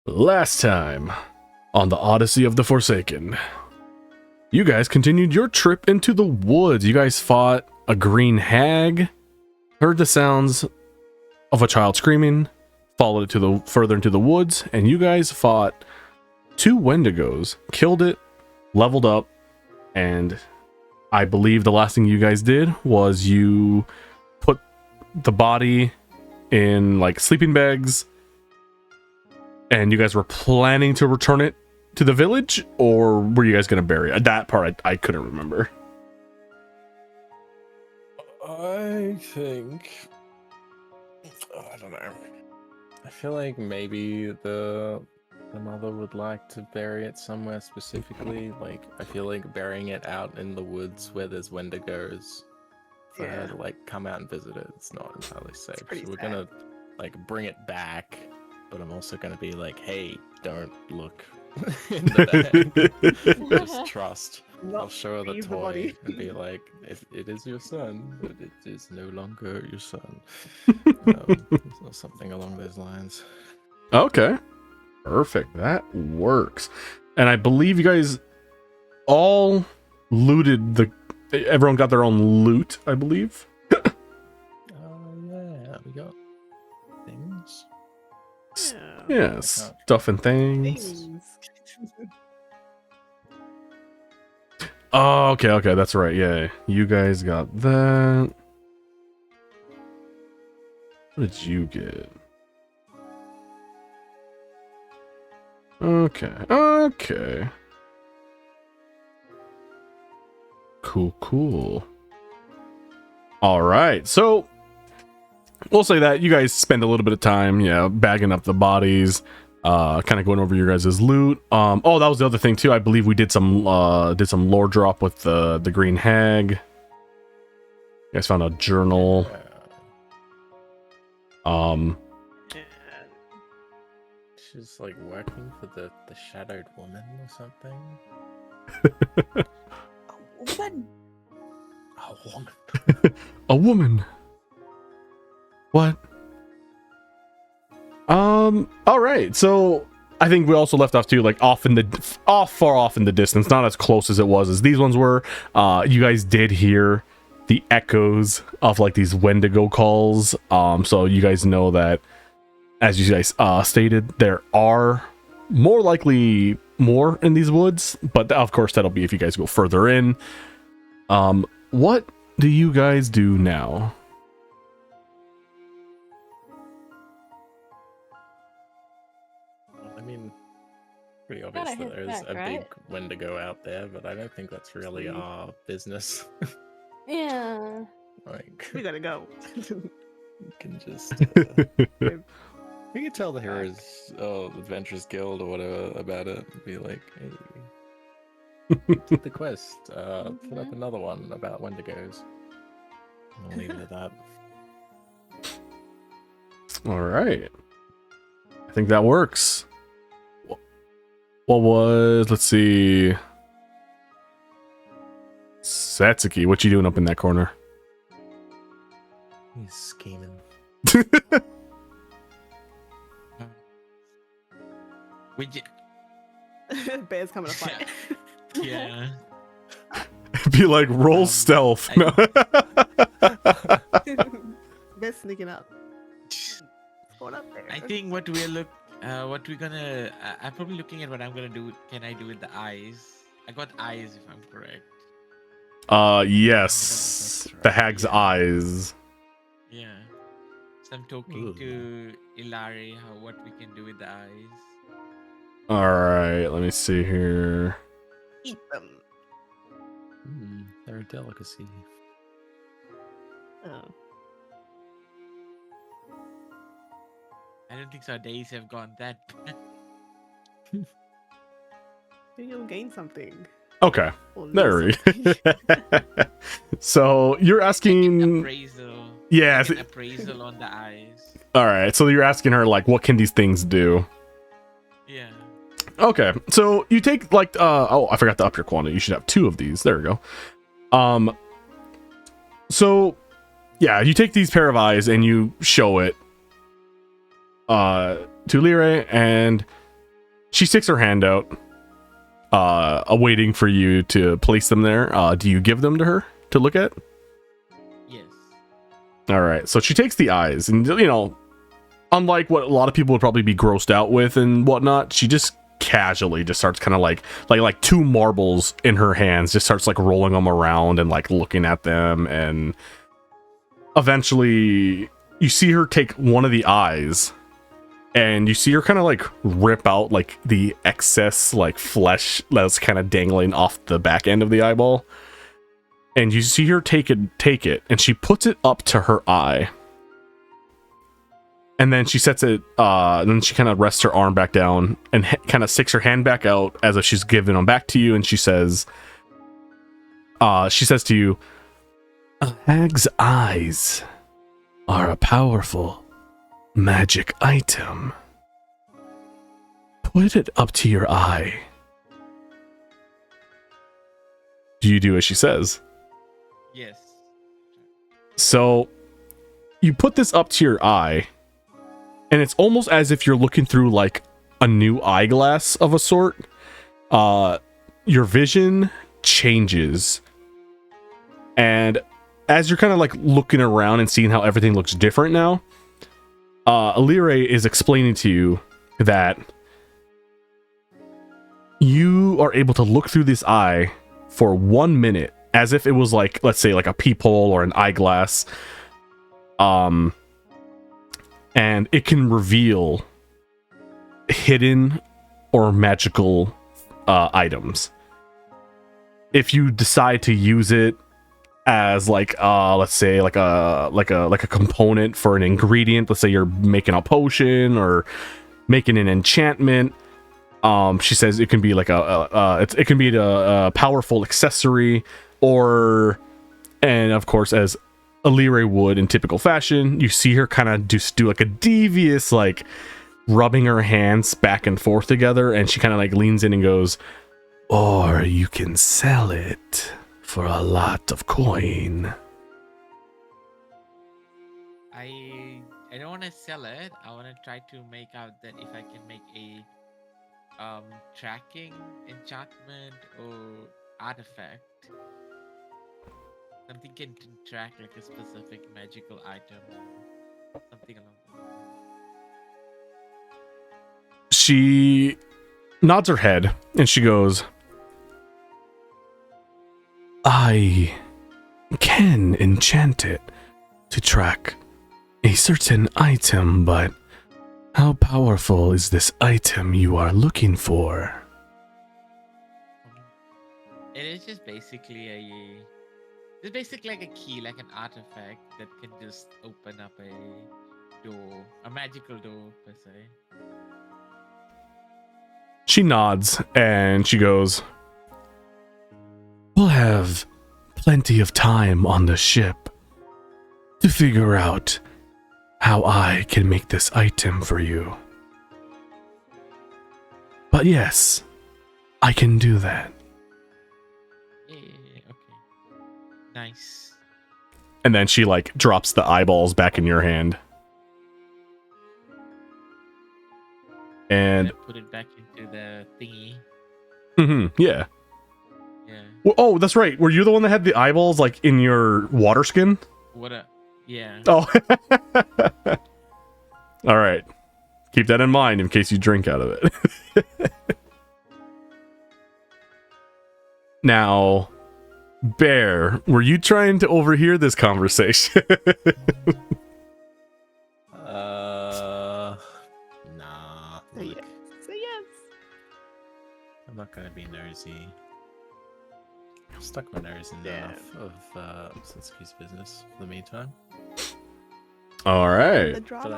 Last time on the Odyssey of the Forsaken, you guys continued your trip into the woods. You guys fought a green hag, heard the sounds of a child screaming, followed it to the further into the woods, and you guys fought two Wendigos, killed it, leveled up, and I believe the last thing you guys did was you put the body in like sleeping bags, and you guys were planning to return it to the village, or were you guys going to bury it? That part I couldn't remember. I think... I don't know. I feel like maybe the mother would like to bury it somewhere specifically. Like, I feel like burying it out in the woods where there's Wendigos for her to, like, come out and visit it. It's not entirely safe. So we're going to, like, bring it back, but I'm also going to be like, hey, don't look in the bag. Just trust. I'll show her the toy and be like, it is your son, but it is no longer your son. Something along those lines. Okay. Perfect. That works. And I believe you guys all looted everyone got their own loot, I believe. Yeah, we got things. Yeah, stuff and things. Oh, okay, that's right. Yeah, you guys got that. What did you get? Okay. Cool. All right, so we'll say that you guys spend a little bit of time, bagging up the bodies, kind of going over your guys' loot. Oh, that was the other thing too. I believe we did some lore drop with the green hag. You guys found a journal. She's like working for the shadowed woman or something. A woman. A woman. What? All right. So I think we also left off too, like far off in the distance, not as close as it was as these ones were. You guys did hear the echoes of like these Wendigo calls. So you guys know that, as you guys stated, there are more likely more in these woods, but of course that'll be if you guys go further in. What do you guys do now? I mean, pretty obvious that there's a big Wendigo out there, but I don't think that's really our business. Yeah. Like, we gotta go. You can just... we can tell the Heroes Adventurers Guild or whatever about it. And be like, hey, did the quest. Put up another one about Wendigos. I'll leave it at that. All right. I think that works. What was... Let's see... Satsuki, what you doing up in that corner? He's scheming. Bear's coming to fight. Yeah. Be like, roll stealth. No. Bear's sneaking up. Going up there. I think what we're gonna... I'm probably looking at what I'm gonna do. Can I do with the eyes? I got eyes, if I'm correct. Yes. Right. The hag's eyes. Yeah. So I'm talking to Ilari what we can do with the eyes. Alright, let me see here. Eat them. They're a delicacy. Oh. I don't think so. Our days have gone that bad. Maybe you'll gain something. Okay. Or There lose we something. So you're asking... Appraisal. Yeah. An appraisal on the eyes. Alright, so you're asking her, like, what can these things do? Yeah. Okay, so you take, like, oh, I forgot to up your quantity. You should have 2 of these. There we go. So, yeah, you take these pair of eyes and you show it to Lyre, and She sticks her hand out, awaiting for you to place them there. Do you give them to her to look at? Yes. All right. So she takes the eyes, and you know, unlike what a lot of people would probably be grossed out with and whatnot, she just casually just starts kind of like two marbles in her hands, just starts like rolling them around and like looking at them, and eventually you see her take one of the eyes, and you see her kind of like rip out like the excess like flesh that's kind of dangling off the back end of the eyeball, and you see her take it, and she puts it up to her eye. And then she sets it, and then she kind of rests her arm back down and kind of sticks her hand back out as if she's giving them back to you. And she says to you, "A hag's eyes are a powerful magic item. Put it up to your eye." Do you do as she says? Yes. So you put this up to your eye, and it's almost as if you're looking through like a new eyeglass of a sort. Your vision changes, and as you're kind of like looking around and seeing how everything looks different now, Alire is explaining to you that you are able to look through this eye for 1 minute as if it was like, let's say, like a peephole or an eyeglass. And it can reveal hidden or magical items. If you decide to use it as like let's say like a component for an ingredient, let's say you're making a potion or making an enchantment, she says it can be like it can be a powerful accessory, or, and of course, as Alire would in typical fashion, you see her kind of just do like a devious like rubbing her hands back and forth together, and she kind of like leans in and goes, "Or you can sell it for a lot of coin." I don't want to sell it. I want to try to make out that if I can make a tracking enchantment or artifact, something can track like a specific magical item or something along those lines. She nods her head and she goes, "I can enchant it to track a certain item, but how powerful is this item you are looking for?" It is just basically it's basically like a key, like an artifact that can just open up a door, a magical door per se. She nods and she goes, "We'll have plenty of time on the ship to figure out how I can make this item for you. But yes, I can do that." Yeah, okay. Nice. And then she like drops the eyeballs back in your hand. And Put it back into the thingy. yeah. Yeah. Well, oh, that's right. Were you the one that had the eyeballs like in your water skin? What a yeah. Oh. All right. Keep that in mind in case you drink out of it. Now, Bear, were you trying to overhear this conversation? Nah. Say Look, yes. Say yes. I'm not gonna be nosy. I've stuck my nose in Yeah. enough of Satsuki's business for the meantime. All right. The drama. But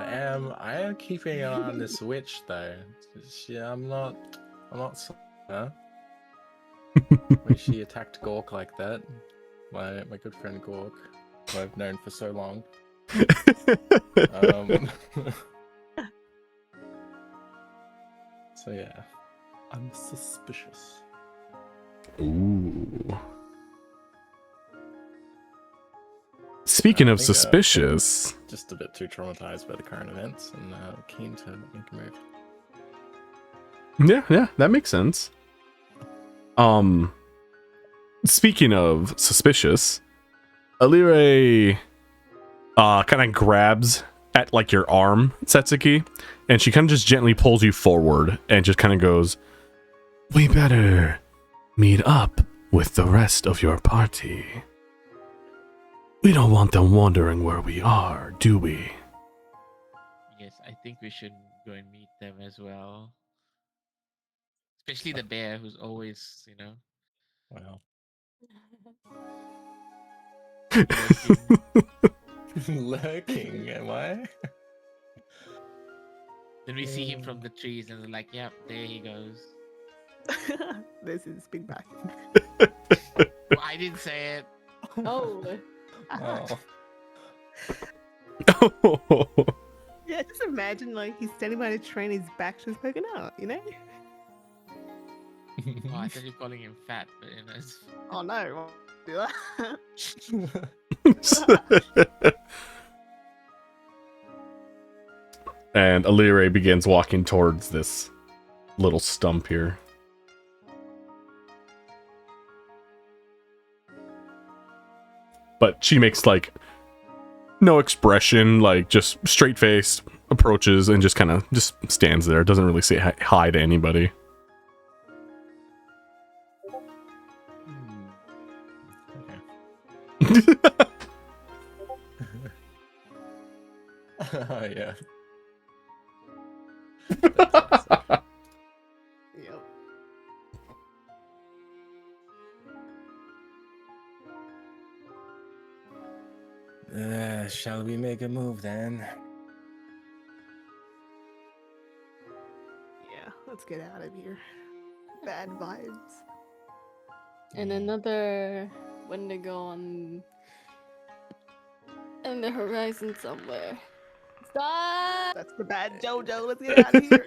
I am keeping an eye on this witch though. I'm not, huh? When she attacked Gork like that, my good friend Gork, who I've known for so long. So yeah, I'm suspicious. Ooh. Speaking I of think, suspicious, Just a bit too traumatized by the current events and keen to make a move. Yeah, that makes sense. Speaking of suspicious, Alire kind of grabs at like your arm, Setsuki, and she kind of just gently pulls you forward and just kind of goes, "We better meet up with the rest of your party. We don't want them wondering where we are, do we?" Yes, I think we should go and meet them as well. Especially the bear who's always, Well, lurking. lurking, am I? Then we see him from the trees and we're like, yep, there he goes. This is big back. Well, I didn't say it. Oh. Oh. Yeah, just imagine like he's standing by the train, his back's just poking out, you know? Oh, I thought you were calling him fat, but it's... Oh no, do that. And Alire begins walking towards this little stump here. But she makes like no expression, like just straight faced approaches and just kind of just stands there. Doesn't really say hi to anybody. Okay. Yeah. Yep. Shall we make a move then? Yeah, let's get out of here. Bad vibes. And another Wendigo on the horizon somewhere. Stop! That's the bad JoJo. Let's get out of here.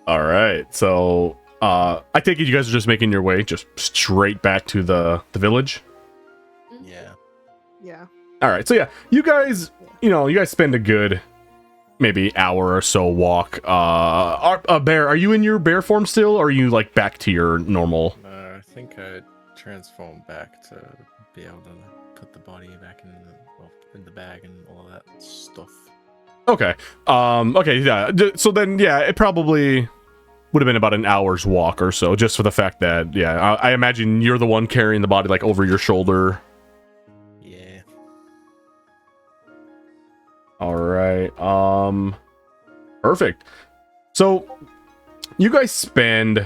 All right, so I take it you guys are just making your way just straight back to the village. Yeah. Yeah. All right, so yeah, you guys spend a good maybe hour or so walk. Bear, are you in your bear form still, or are you like back to your normal? I think I transformed back to be able to put the body back in the bag and all of that stuff. Okay. Okay. Yeah. So then, yeah, it probably would have been about an hour's walk or so, just for the fact that, yeah, I imagine you're the one carrying the body like over your shoulder. Yeah. All right. Perfect. So you guys spend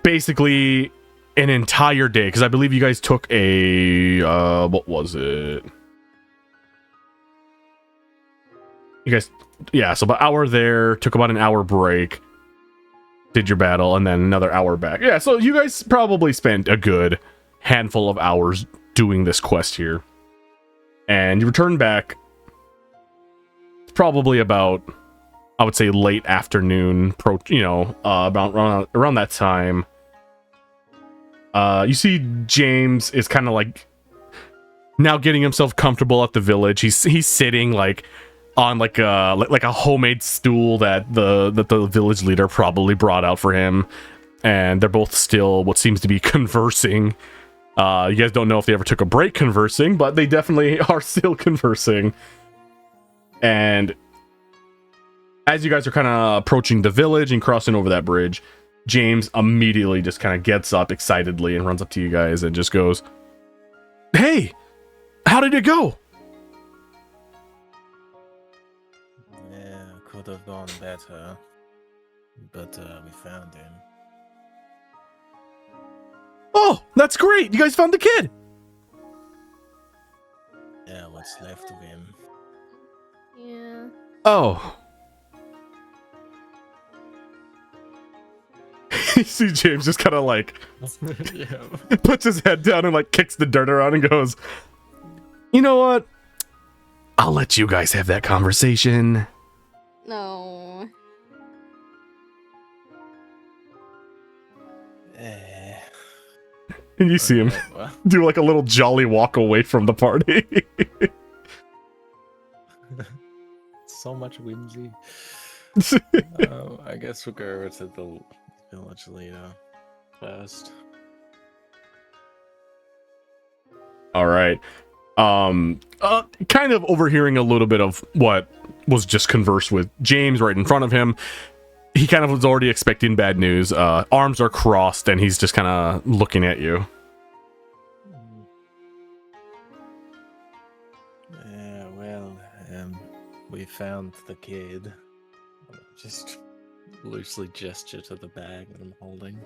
basically an entire day, because I believe you guys took a what was it? You guys, yeah, so about an hour there, took about an hour break, did your battle, and then another hour back. Yeah, so you guys probably spent a good handful of hours doing this quest here. And you return back probably about, I would say, late afternoon, about around that time. You see James is kind of like now getting himself comfortable at the village. He's sitting like on like a homemade stool that the village leader probably brought out for him, and they're both still what seems to be conversing. You guys don't know if they ever took a break conversing, but they definitely are still conversing. And as you guys are kind of approaching the village and crossing over that bridge, James immediately just kind of gets up excitedly and runs up to you guys and just goes, "Hey, how did it go?" Yeah, could have gone better, but we found him. "Oh, that's great. You guys found the kid." Yeah, what's left of him. Yeah. "Oh." You see James just kind of like Yeah. puts his head down and like kicks the dirt around and goes, "You know what? I'll let you guys have that conversation." No. And you see him Well, do like a little jolly walk away from the party. so much whimsy. I guess we'll go over to the village leader first. All right. Kind of overhearing a little bit of what was just conversed with James right in front of him. He kind of was already expecting bad news. Arms are crossed, and he's just kind of looking at you. Yeah, well, we found the kid. Just loosely gesture to the bag that I'm holding.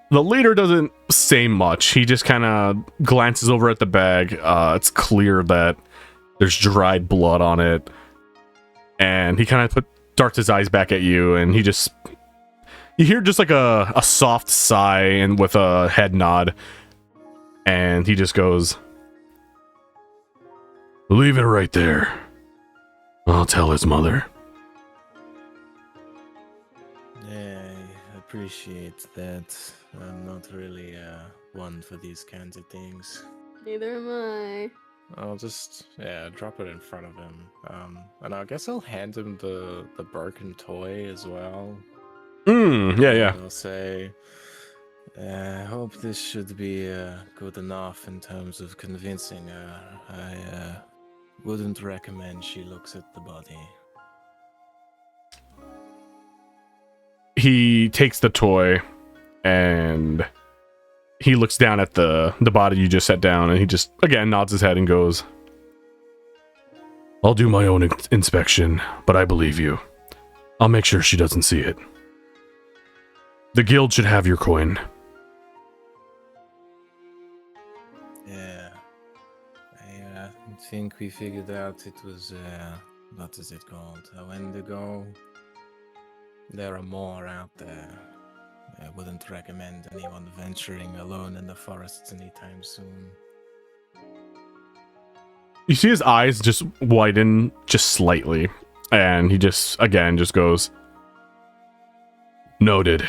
The leader doesn't say much. He just kind of glances over at the bag. It's clear that there's dried blood on it. And he kind of darts his eyes back at you, and he just... You hear just like a soft sigh and with a head nod. And he just goes, "Leave it right there. I'll tell his mother." Yeah, I appreciate that. I'm not really one for these kinds of things. Neither am I. I'll just, drop it in front of him. And I guess I'll hand him the broken toy as well. Yeah. I'll say, I hope this should be good enough in terms of convincing her. I wouldn't recommend she looks at the body. He takes the toy, and he looks down at the body you just set down, and he just, again, nods his head and goes, "I'll do my own inspection, but I believe you. I'll make sure she doesn't see it. The guild should have your coin." Yeah. I think we figured out it was, what is it called? A Wendigo. There are more out there. I wouldn't recommend anyone venturing alone in the forests anytime soon. You see his eyes just widen just slightly, and he just, again, just goes, "Noted.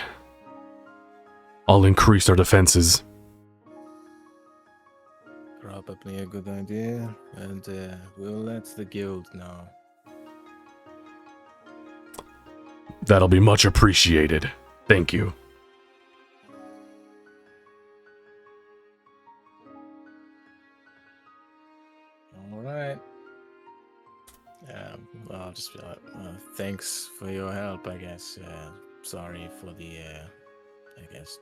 I'll increase our defenses." Probably a good idea, and we'll let the guild know. That'll be much appreciated. Thank you. All right. Well, I'll just be like, thanks for your help, I guess. Sorry for the,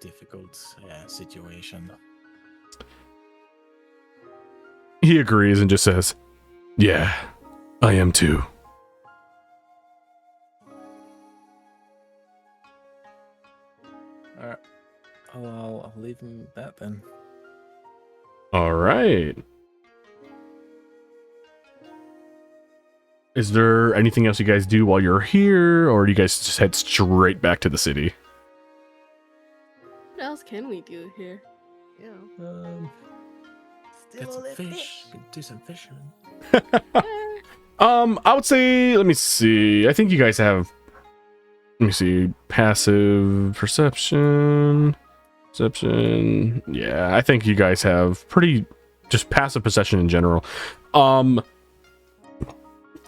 difficult situation. He agrees and just says, "Yeah, I am too." All right. I'll leave him at that then. All right. Is there anything else you guys do while you're here, or do you guys just head straight back to the city? What else can we do here? Yeah. Get Still some live fish. Do some fishing. I would say, let me see. I think you guys have, let me see, passive perception. Yeah, I think you guys have pretty just passive perception in general.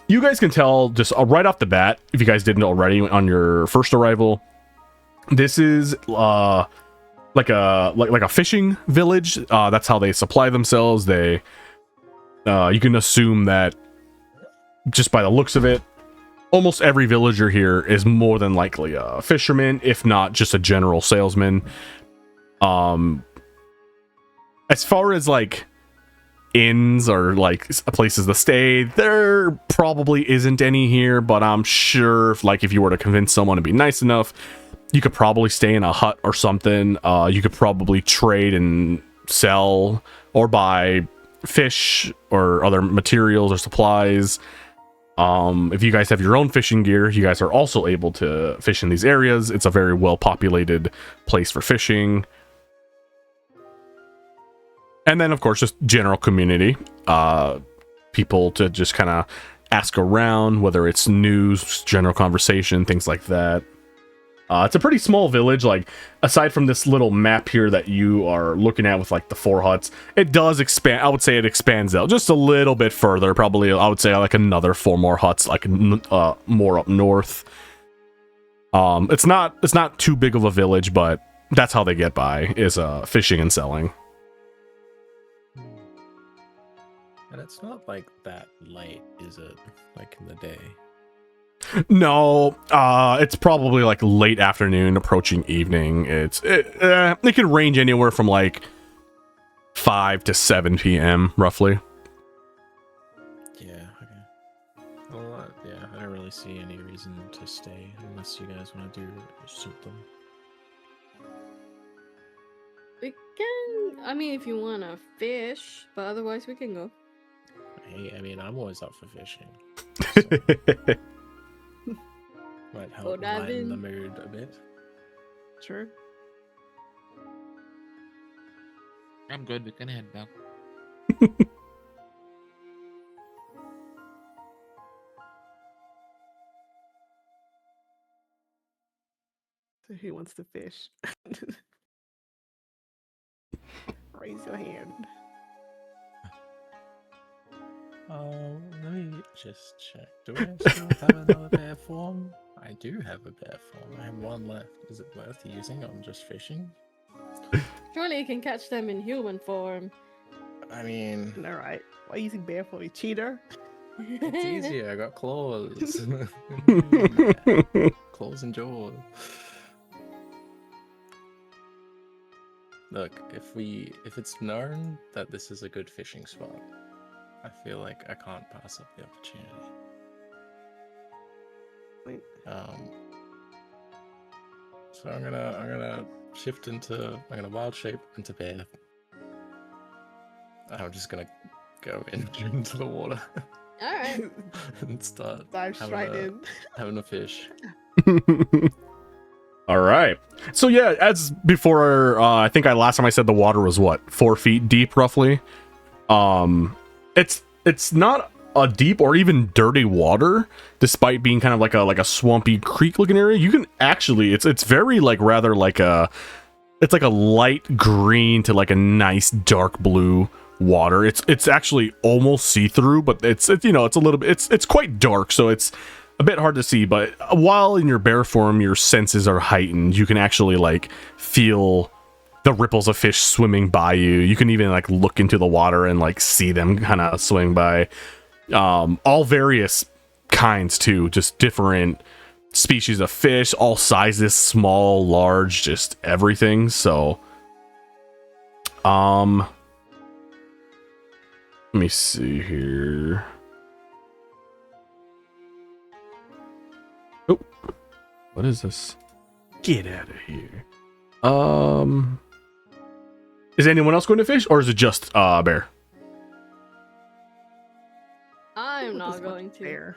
You guys can tell just right off the bat, if you guys didn't already on your first arrival, this is like a fishing village. That's how they supply themselves. They you can assume that just by the looks of it, almost every villager here is more than likely a fisherman, if not just a general salesman. As far as like inns or like places to stay, there probably isn't any here, but I'm sure if you were to convince someone to be nice enough, you could probably stay in a hut or something. You could probably trade and sell or buy fish or other materials or supplies. If you guys have your own fishing gear, you guys are also able to fish in these areas. It's a very well populated place for fishing. And then, of course, just general community. People to just kind of ask around, whether it's news, general conversation, things like that. It's a pretty small village. Like, aside from this little map here that you are looking at with like the 4 huts, it does expand. I would say it expands out just a little bit further. Probably, I would say like another 4 more huts, like more up north. It's not too big of a village, but that's how they get by, is fishing and selling. And it's not like that late, is it? Like in the day. No, it's probably like late afternoon, approaching evening. It can range anywhere from like 5 to 7 p.m. roughly. Yeah. Okay. Well, yeah, I don't really see any reason to stay unless you guys want to do shoot them. We can. I mean, if you want to fish, but otherwise we can go. Hey, I mean, I'm always up for fishing. So might help lighten the mood a bit. Sure. I'm good. We can head back. So who wants to fish? Raise your hand. Let me just check. Do I still have another bear form? I do have a bear form. I have 1 left. Is it worth using on just fishing? Surely you can catch them in human form. I mean, All right. Why are you using bear for you cheater? it's easier. I got claws. Claws and jaws. Look, if it's known that this is a good fishing spot, I feel like I can't pass up the opportunity. Wait. So I'm gonna shift into, I'm gonna wild shape into bear. I'm just gonna go into the water All right. and start Dive straight in. having a fish. All right. So yeah, as before, I think last time I said the water was what, 4 feet deep, roughly. It's not a deep or even dirty water, despite being kind of like a swampy creek looking area. You can actually, it's very like rather like it's like a light green to like a nice dark blue water. It's actually almost see-through, but it's you know, it's a little bit, it's quite dark, so it's a bit hard to see. But while in your bear form, your senses are heightened. You can actually like feel the ripples of fish swimming by you. You can even like look into the water and like see them kind of swing by. All various kinds too, just different species of fish, all sizes, small, large, just everything. So let me see here. Oh, what is this? Get out of here. Is anyone else going to fish, or is it just bear? I'm not Just watch going to. bear.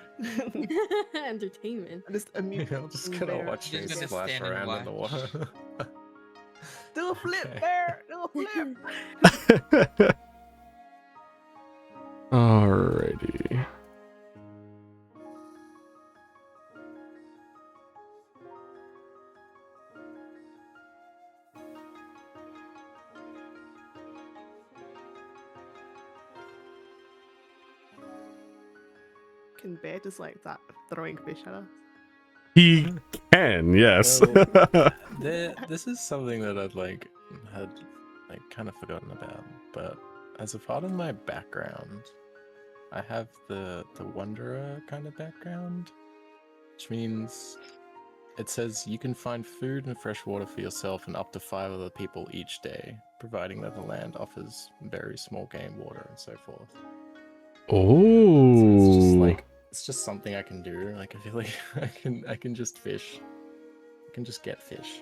Entertainment. I'm just amused. I'm just gonna bear. watch Just things gonna splash stand and around in the watch. water. Do a flip, Okay. bear. Do a flip. Alrighty. Can bear just like that throwing fish at us? He can, yes. This is something that I'd had kind of forgotten about, but as a part of my background, I have the wanderer kind of background, which means it says you can find food and fresh water for yourself and up to 5 other people each day, providing that the land offers very small game, water, and so forth. So it's just Oh, it's just something I can do. Like I feel like I can just fish. I can just get fish.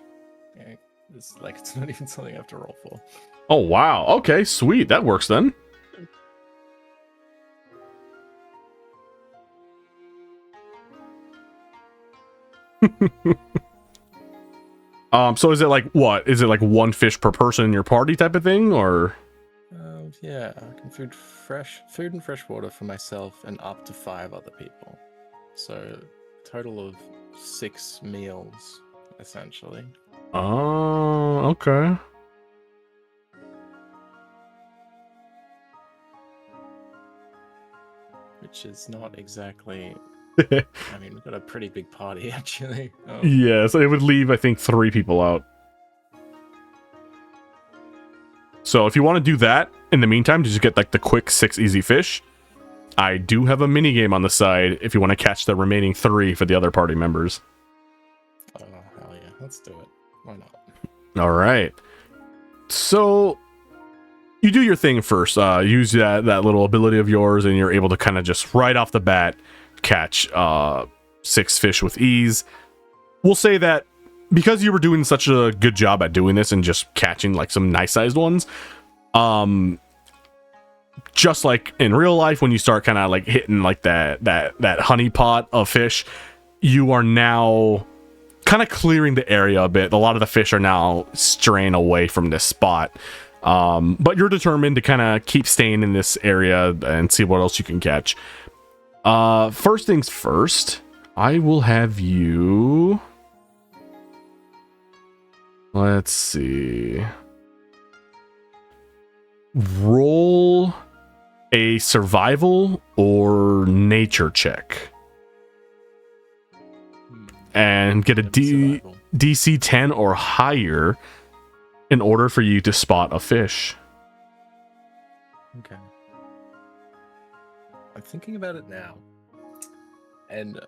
Yeah, it's not even something I have to roll for. oh wow. Okay, sweet. That works then. So is it like what? Is it like 1 fish per person in your party type of thing, or? Yeah, I can food and fresh water for myself and up to 5 other people. So total of 6 meals essentially. Oh, okay. Which is not exactly. I mean, we've got a pretty big party actually. Oh, Yeah, so it would leave, I think, 3 people out. So if you want to do that, in the meantime, to just get like the quick 6 easy fish, I do have a mini game on the side if you want to catch the remaining 3 for the other party members. oh hell yeah, let's do it. Why not? All right. So you do your thing first. Use that little ability of yours, and you're able to kind of just right off the bat catch 6 fish with ease. We'll say that because you were doing such a good job at doing this and just catching like some nice sized ones, just like in real life, when you start kind of like hitting like that honey pot of fish, you are now kind of clearing the area a bit. A lot of the fish are now straying away from this spot. But you're determined to kind of keep staying in this area and see what else you can catch. First things first, I will have you... Let's see. Roll a survival or nature check. And get a Survival. DC 10 or higher in order for you to spot a fish. Okay. I'm thinking about it now. And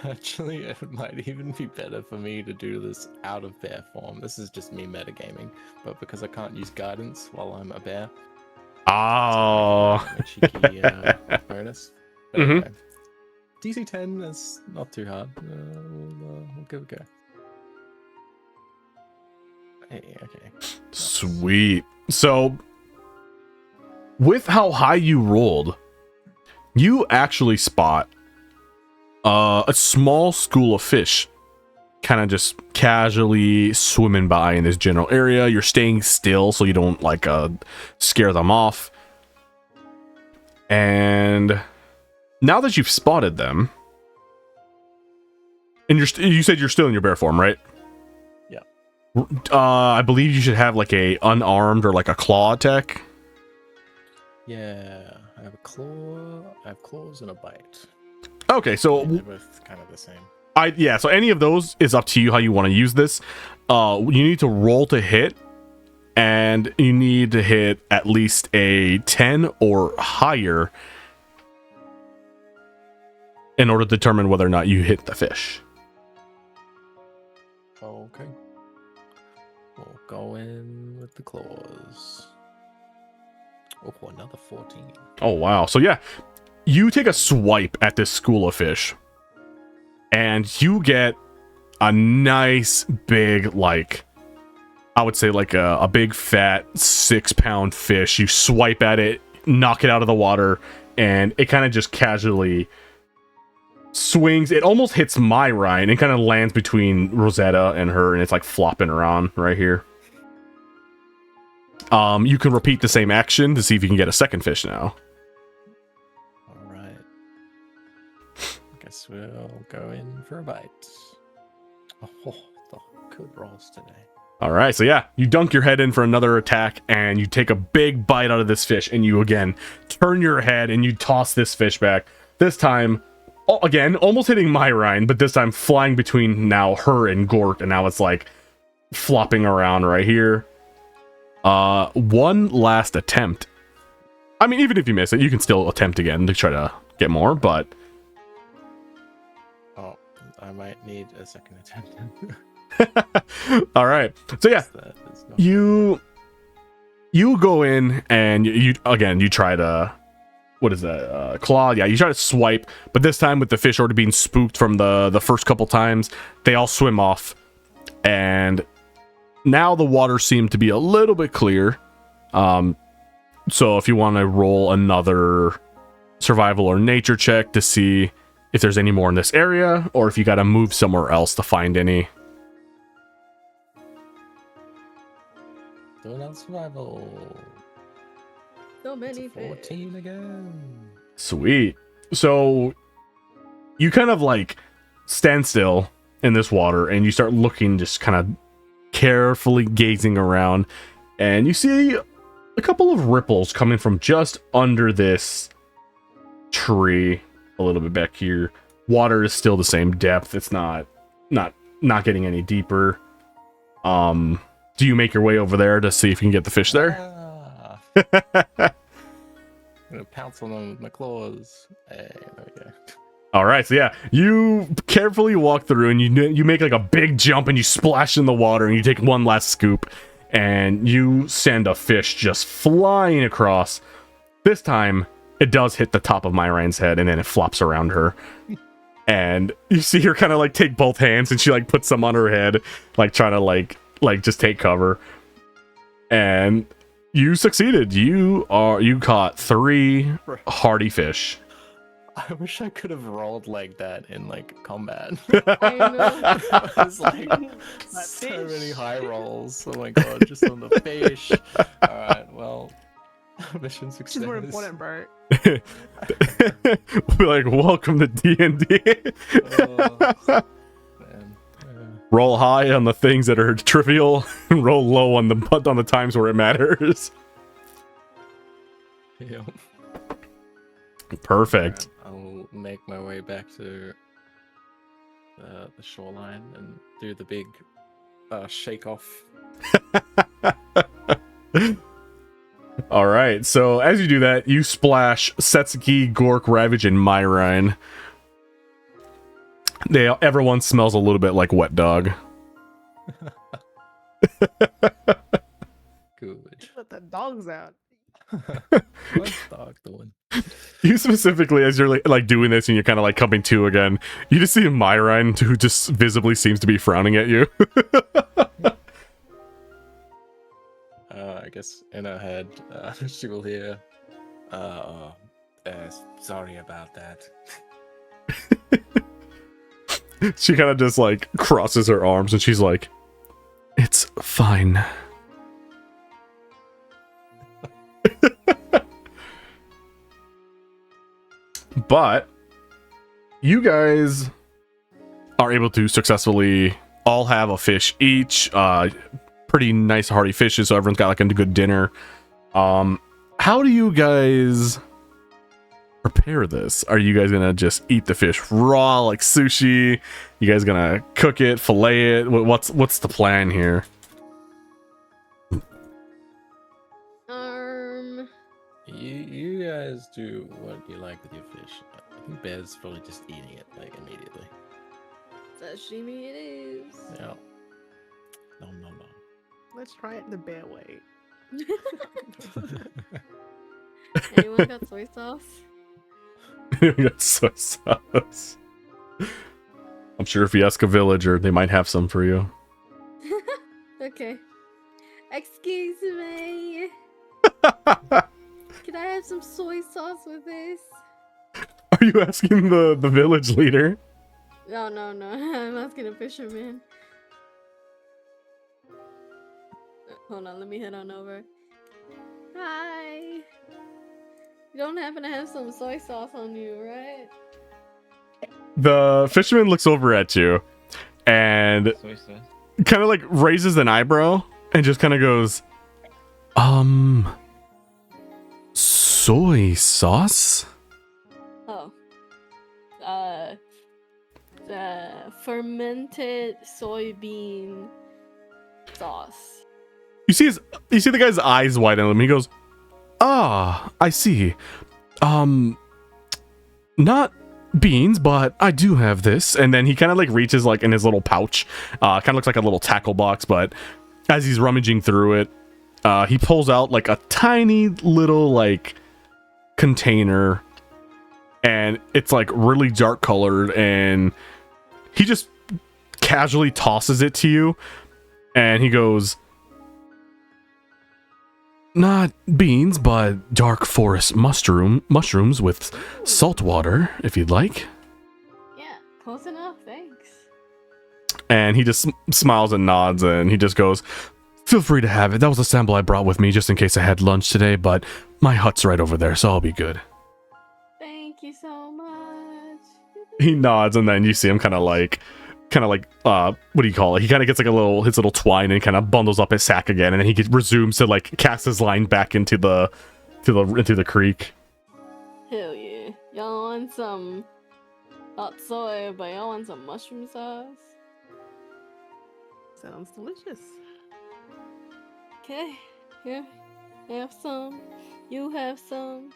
actually, it might even be better for me to do this out of bear form. This is just me metagaming. But because I can't use guidance while I'm a bear, Oh. a cheeky bonus. But Mhm. anyway, DC 10 is not too hard. We'll give it a go. Hey, okay. Sweet. So, with how high you rolled, you actually spot a small school of fish kind of just casually swimming by in this general area. You're staying still so you don't like scare them off. And now that you've spotted them, and you said you're still in your bear form, right? Yeah. I believe you should have like a unarmed or like a claw attack. Yeah, I have a claw. I have claws and a bite. Okay, so They're both kind of the same. so any of those is up to you how you want to use this. You need to roll to hit, and you need to hit at least a 10 or higher in order to determine whether or not you hit the fish. Okay. We'll go in with the claws. Oh, another 14. Oh wow. So yeah, you take a swipe at this school of fish, and you get a nice big, like, I would say like a big fat 6-pound fish. You swipe at it, knock it out of the water, and it kind of just casually swings. It almost hits my Ryan and kind of lands between Rosetta and her, and it's like flopping around right here. You can repeat the same action to see if you can get a second fish now. All right. Guess we'll go in for a bite. Oh, the good rolls today. All right, so yeah, you dunk your head in for another attack, and you take a big bite out of this fish, and you again turn your head and you toss this fish back. This time, again, almost hitting my Ryan, but this time flying between now her and Gort, and now it's like flopping around right here. One last attempt. I mean, even if you miss it, you can still attempt again to try to get more, but... Oh, I might need a second attempt. All right. So yeah, That is not- you go in and you try to, what is that, claw? Yeah, you try to swipe, but this time with the fish already being spooked from the first couple times, they all swim off, and now the water seemed to be a little bit clear. So if you want to roll another survival or nature check to see if there's any more in this area, or if you got to move somewhere else to find any. Doing out survival. So It's many a fish. 14 again. Sweet. So you kind of like stand still in this water, and you start looking, just kind of carefully gazing around, and you see a couple of ripples coming from just under this tree a little bit back here. Water is still the same depth. It's not getting any deeper. Do you make your way over there to see if you can get the fish there? I'm gonna pounce on them with my claws. Hey, there we go. All right, so yeah, you carefully walk through, and you make like a big jump, and you splash in the water, and you take one last scoop, and you send a fish just flying across. This time, it does hit the top of Myrine's head, and then it flops around her. And you see her kind of like take both hands, and she like puts some on her head, like trying to like just take cover. And you succeeded. You caught 3 hardy fish. I wish I could have rolled like that in like combat. I know. It was like so fish. many high rolls. Oh my god, just on the fish. Alright, well, mission Which success. is more important, Bert. We're like, welcome to D&D. Oh, man. Roll high on the things that are trivial, and roll low on the times where it matters. Yeah. Perfect. I'll make my way back to the shoreline and do the big shake off. All right, so as you do that, you splash Setsuki, Gork, Ravage, and Myrine. Everyone smells a little bit like wet dog. Good. Let the dogs out. What's dog doing? You specifically, as you're like doing this, and you're kind of like coming to again, you just see Myrine, who just visibly seems to be frowning at you. I guess in her head, she will hear, sorry about that. She kind of just like crosses her arms, and she's like, "It's fine." But you guys are able to successfully all have a fish each. Pretty nice hearty fishes, so everyone's got like a good dinner. How do you guys prepare this? Are you guys gonna just eat the fish raw like sushi? You guys gonna cook it, fillet it? What's the plan here? You guys do what you like with your fish. I think Bear's probably just eating it like immediately. Sashimi it is. Yeah. Nom nom nom. Let's try it the bear way. Anyone got soy sauce? We got soy sauce. I'm sure if you ask a villager, they might have some for you. Okay. Excuse me. Can I have some soy sauce with this? Are you asking the village leader? No. I'm asking a fisherman. Hold on, let me head on over. Hi. You don't happen to have some soy sauce on you, right? The fisherman looks over at you and Soy sauce. kind of like raises an eyebrow and just kind of goes, soy sauce? Oh. Fermented soybean sauce. You see the guy's eyes widen on him. He goes, "Ah, I see. Not beans, but I do have this." And then he kind of like reaches like in his little pouch. Kind of looks like a little tackle box, but as he's rummaging through it, he pulls out like a tiny little like container, and it's like really dark colored, and he just casually tosses it to you, and he goes, "Not beans, but dark forest mushrooms with salt water, if you'd like." Yeah, close enough, thanks. And he just smiles and nods, and he just goes, "Feel free to have it. That was a sample I brought with me just in case I had lunch today, but my hut's right over there, so I'll be good." Thank you so much. He nods, and then you see him kind of kind of like what do you call it? He kind of gets like his little twine and kind of bundles up his sack again, and then he resumes to like cast his line back into the creek. Hell yeah. Y'all want some hot soy, but y'all want some mushroom sauce? Sounds delicious. Okay, here, have some. You have some.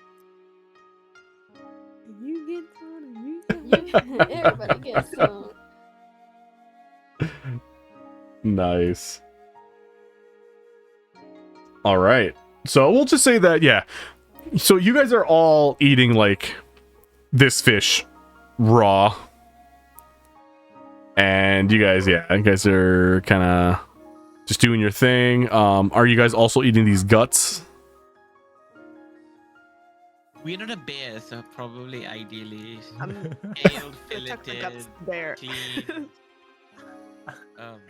You get some. You Everybody gets some. Nice. All right. So we'll just say that, yeah. So you guys are all eating like this fish raw. And you guys are kind of just doing your thing. Are you guys also eating these guts? We're not a bear, so probably ideally I'm scaled, Protect the filleted, guts there. clean.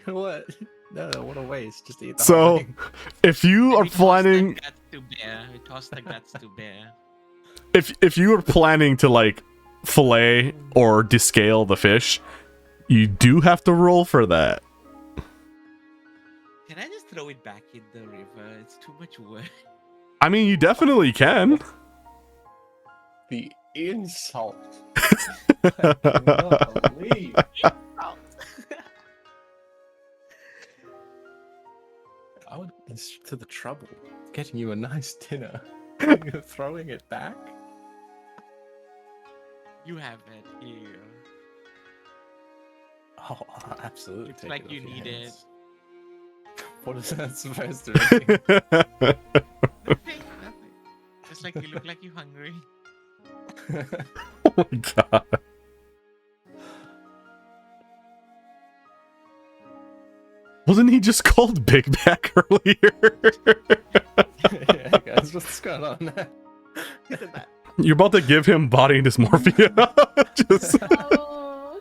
What? No, what a waste. Just eat the So, whole thing. if you are We toss the planning, guts to bear. We toss the guts to bear. if you are planning to like fillet or descale the fish, you do have to roll for that. Can I just throw it back in the river? It's too much work. I mean, you definitely can. The insult. I cannot believe. I went to the trouble of getting you a nice dinner. You're throwing it back? You have it here. Oh, I'll absolutely Looks take like it you off your need it. hands. What is that supposed to mean? Nothing, nothing. Just like you look like you're hungry. Oh my god. Wasn't he just called Big Mac earlier? Yeah, guys, what's going on there? He said that. You're about to give him body dysmorphia. Just... Oh,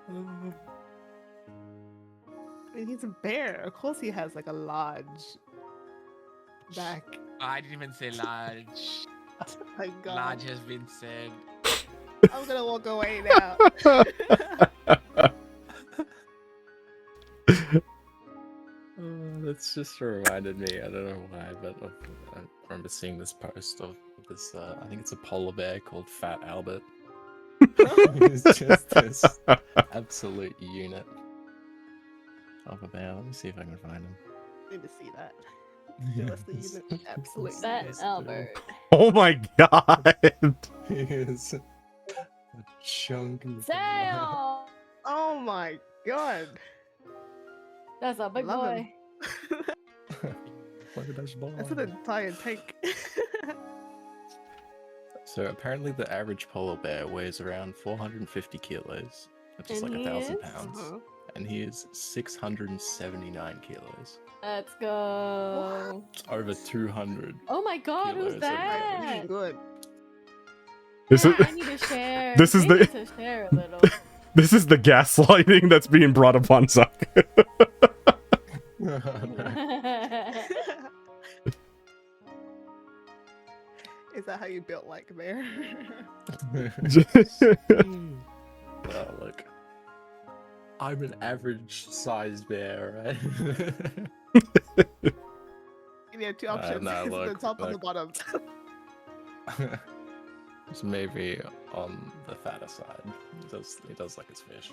I mean, he's a bear. Of course, he has like a large back. Oh, I didn't even say large. My God, Large has been said. I'm gonna walk away now. That's just reminded me. I don't know why, but I remember seeing this post of this. I think it's a polar bear called Fat Albert. He's just this absolute unit of a bear. Let me see if I can find him. Need to see that. That's the unit. Absolute Fat unit. Albert. Oh my god. He is a chunk of Damn! Oh my God. That's a big Love him. boy. Look at this boy. That's an entire tank. So apparently the average polar bear weighs around 450 kilos, which is And like he 1,000 is? pounds, Uh-huh. and he is 679 kilos. Let's go. It's over 200. Oh my god, Kilos who's of that? Really good. This Yeah, is I need to share. this is We the- need to share a little. this is the gaslighting that's being brought upon Zuck. Is that how you built like a bear? Well, look, I'm an average sized bear, right? You have two options. no, It's the look, top or the look. bottom. It's maybe on the fatter side. He does like his fish.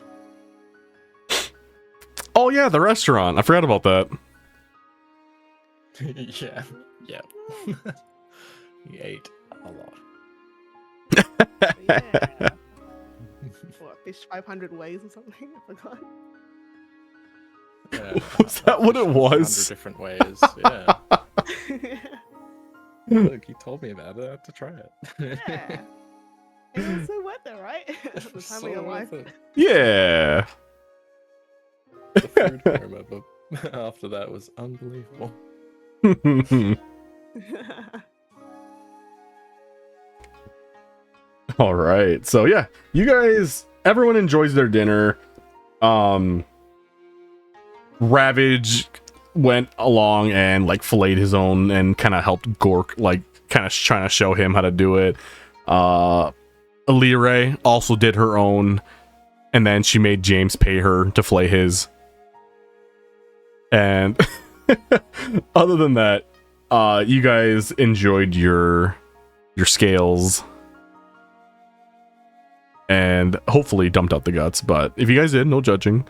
Oh yeah, the restaurant. I forgot about that. Yeah, yeah. He ate a lot. Yeah. What, fish 500 ways or something? I forgot. Yeah, Was that what it fish was? 100 different ways. Yeah. Look, he told me about it. I have to try it. Yeah. And it's so worth it, right? The time So of your life. worth it. Yeah. The food coma, but after that was unbelievable. All right. So yeah, you guys, everyone enjoys their dinner. Ravage went along and like filleted his own and kind of helped Gork, like kind of trying to show him how to do it. Alire also did her own, And then she made James pay her to flay his. And other than that, you guys enjoyed your scales and hopefully dumped out the guts. But if you guys did, no judging.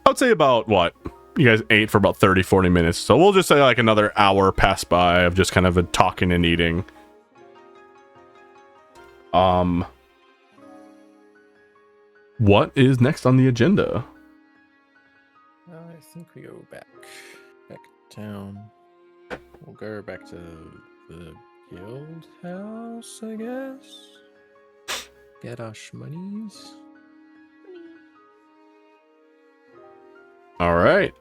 I would say about what? You guys ate for about 30-40 minutes. So we'll just say like another hour passed by of just kind of talking and eating. What is next on the agenda? I think we go back down. We'll go back to the guild house, I guess. Get our shmonies. All right.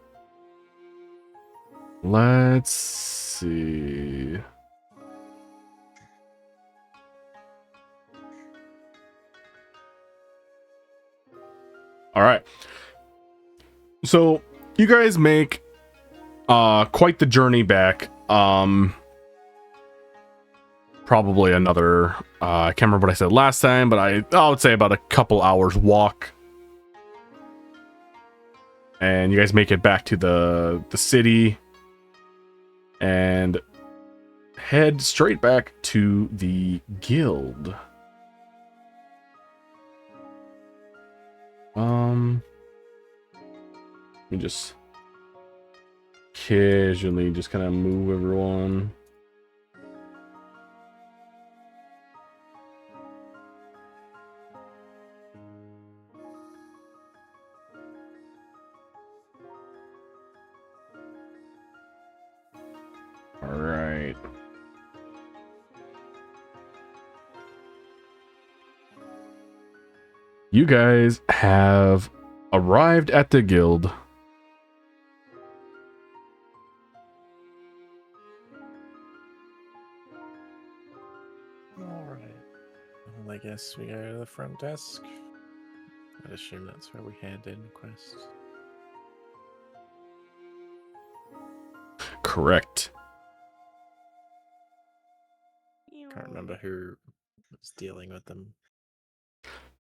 Let's see. All right. So you guys make quite the journey back. Probably another I can't remember what I said last time, but I would say about a couple hours walk. And you guys make it back to the city and head straight back to the guild. Let me just casually just kind of move everyone. All right. You guys have arrived at the guild. Alright. Well, I guess we go to the front desk. I'd assume that's where we hand in quests. Correct. Can't remember who was dealing with them.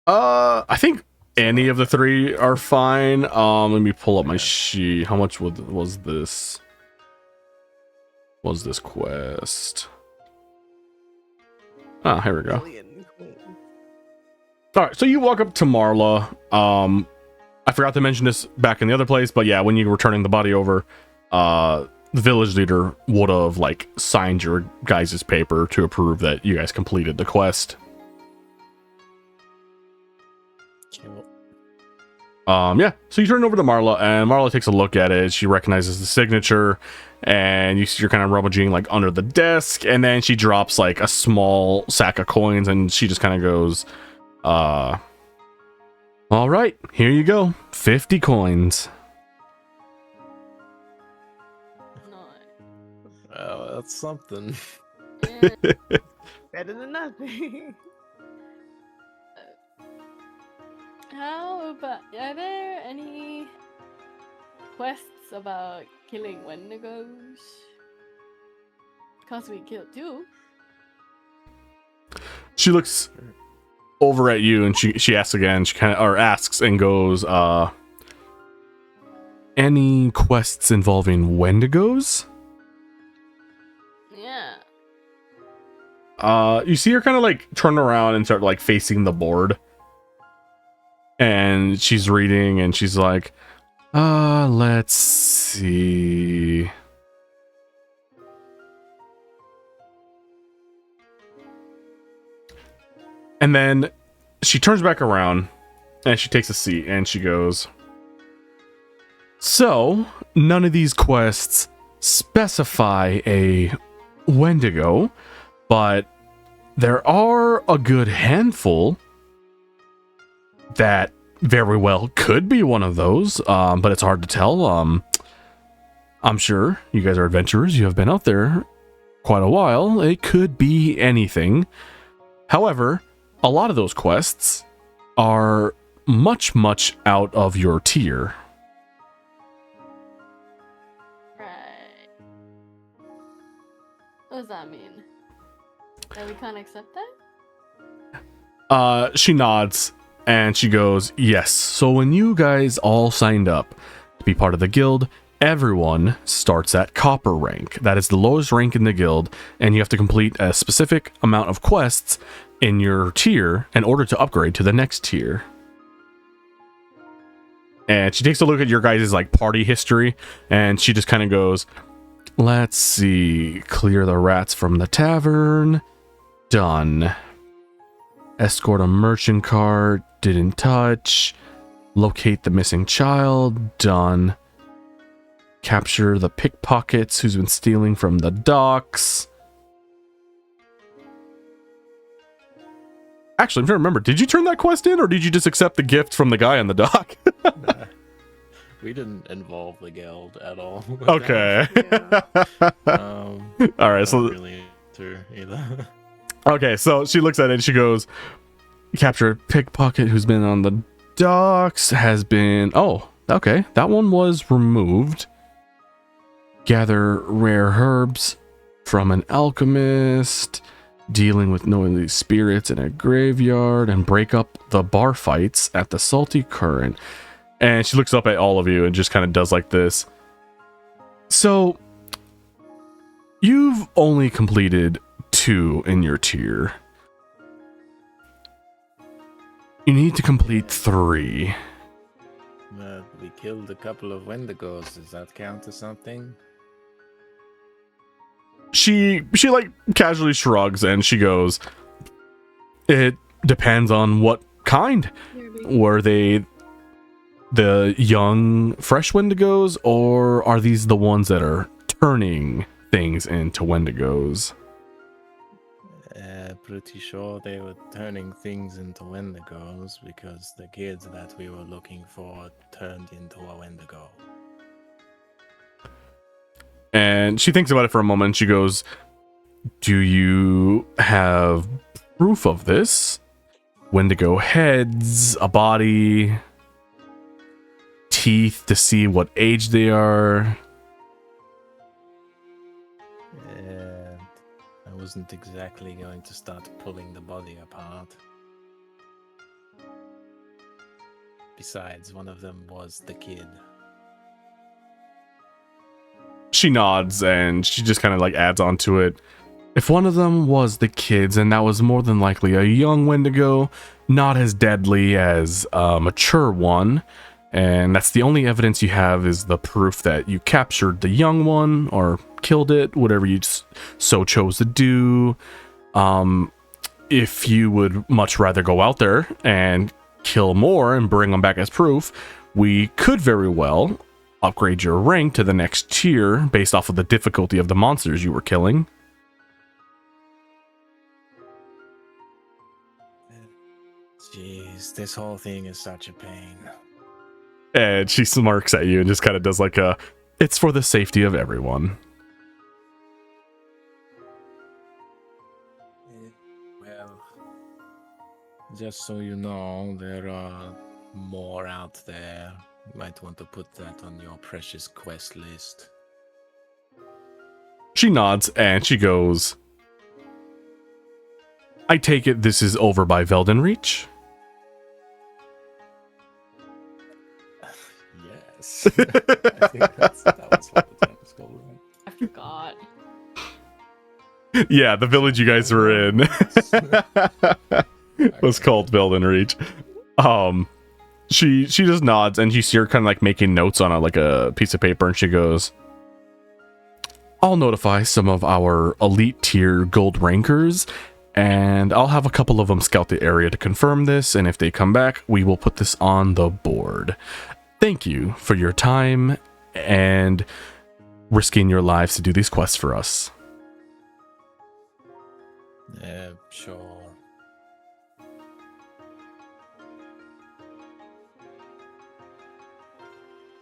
I think any of the three are fine. Let me pull up my sheet. How much was this? Was this quest? Ah, here we go. All right, so you walk up to Marla. I forgot to mention this back in the other place, but yeah, when you were turning the body over, the village leader would have like signed your guys' paper to approve that you guys completed the quest. Yeah, so you turn it over to Marla, and Marla takes a look at it. She recognizes the signature, and you're kind of rummaging like under the desk, and then she drops like a small sack of coins, and she just kind of goes, all right, here you go, 50 coins. Well, that's something. Yeah. Better than nothing. How about, are there any quests about killing Wendigos? Because we killed two. She looks over at you, and she asks again. She kind of asks and goes, any quests involving Wendigos? Yeah. You see her kind of like turn around and start like facing the board. And she's reading, and she's like, let's see. And then she turns back around, and she takes a seat, and she goes, so, none of these quests specify a Wendigo, but there are a good handful that very well could be one of those, but it's hard to tell. I'm sure you guys are adventurers. You have been out there quite a while. It could be anything. However, a lot of those quests are much, much out of your tier. Right. What does that mean? That we can't accept that? She nods and she goes, yes. So when you guys all signed up to be part of the guild, everyone starts at copper rank. That is the lowest rank in the guild, and you have to complete a specific amount of quests in your tier in order to upgrade to the next tier. And she takes a look at your guys' like party history, and she just kind of goes, let's see, clear the rats from the tavern, done. Escort a merchant cart, didn't touch. Locate the missing child, done. Capture the pickpockets who's been stealing from the docks. Actually, I'm trying to remember, did you turn that quest in, or did you just accept the gift from the guy on the dock? Nah, we didn't involve the guild at all. with that. Okay. Yeah. All right, so not really into either. okay, so she looks at it and she goes, capture a pickpocket who's been on the docks, has been, oh, okay, that one was removed. Gather rare herbs from an alchemist, dealing with noisy spirits in a graveyard, and break up the bar fights at the Salty Current. And she looks up at all of you and just kind of does like this. So, you've only completed 2 in your tier. You need to complete 3. We killed a couple of Wendigos. Does that count as something? She like casually shrugs and she goes, it depends on what kind. Were they the young fresh Wendigos, or are these the ones that are turning things into Wendigos? Pretty sure they were turning things into Wendigos because the kids that we were looking for turned into a Wendigo. And she thinks about it for a moment and she goes, do you have proof of this? Wendigo heads, a body, teeth to see what age they are. And I wasn't exactly going to start pulling the body apart. Besides, one of them was the kid. She nods and she just kind of like adds on to it. If one of them was the kids, and that was more than likely a young Wendigo, not as deadly as a mature one, and that's the only evidence you have is the proof that you captured the young one or killed it, whatever you so chose to do. If you would much rather go out there and kill more and bring them back as proof, we could very well upgrade your rank to the next tier based off of the difficulty of the monsters you were killing. Jeez, this whole thing is such a pain. And she smirks at you and just kind of does like a, it's for the safety of everyone. Well, just so you know, there are more out there. You might want to put that on your precious quest list. She nods and she goes, I take it this is over by Veldenreach? Yes. I think that was what the time was called, right? I forgot. Yeah, the village you guys were in was called Veldenreach. She just nods and you see her kind of like making notes on a piece of paper, and she goes, I'll notify some of our elite tier gold rankers, and I'll have a couple of them scout the area to confirm this, and if they come back, we will put this on the board. Thank you for your time and risking your lives to do these quests for us. Yeah, sure.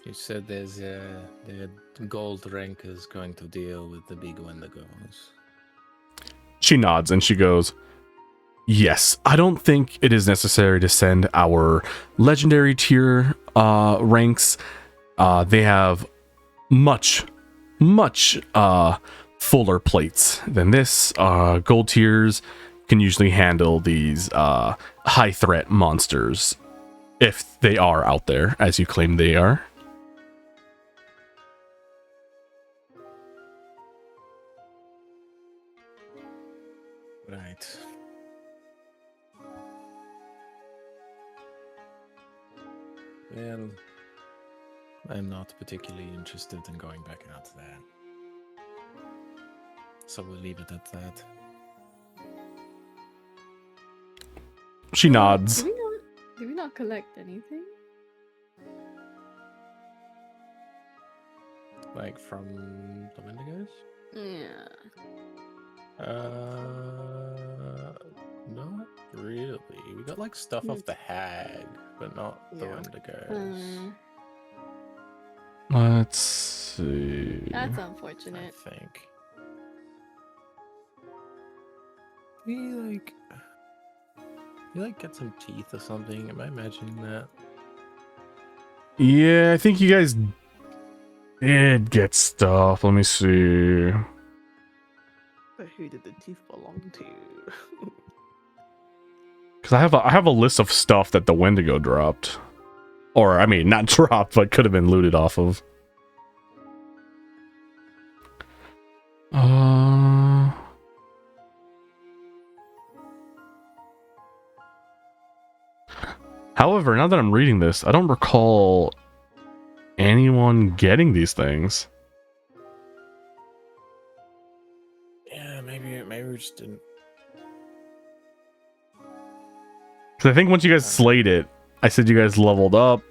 You said there's the gold rank is going to deal with the big Wendigos. She nods and she goes, yes, I don't think it is necessary to send our legendary tier ranks. They have much fuller plates than this. Gold tiers can usually handle these high threat monsters if they are out there, as you claim they are. Right. Well, I'm not particularly interested in going back out there. So we'll leave it at that. She nods. Did we not collect anything? Like from the Wendigos? Yeah. Not really. We got like stuff off the hag, but not the Yeah. Wendigos. Let's see. That's I unfortunate. think. We get some teeth or something. Am I imagining that? Yeah, I think you guys did get stuff. Let me see. But who did the teeth belong to? Because I have a list of stuff that the Wendigo dropped. Or, I mean, not dropped, but could have been looted off of. However, now that I'm reading this, I don't recall anyone getting these things. Yeah, maybe we just didn't. Because I think once you guys slayed it, I said you guys leveled up,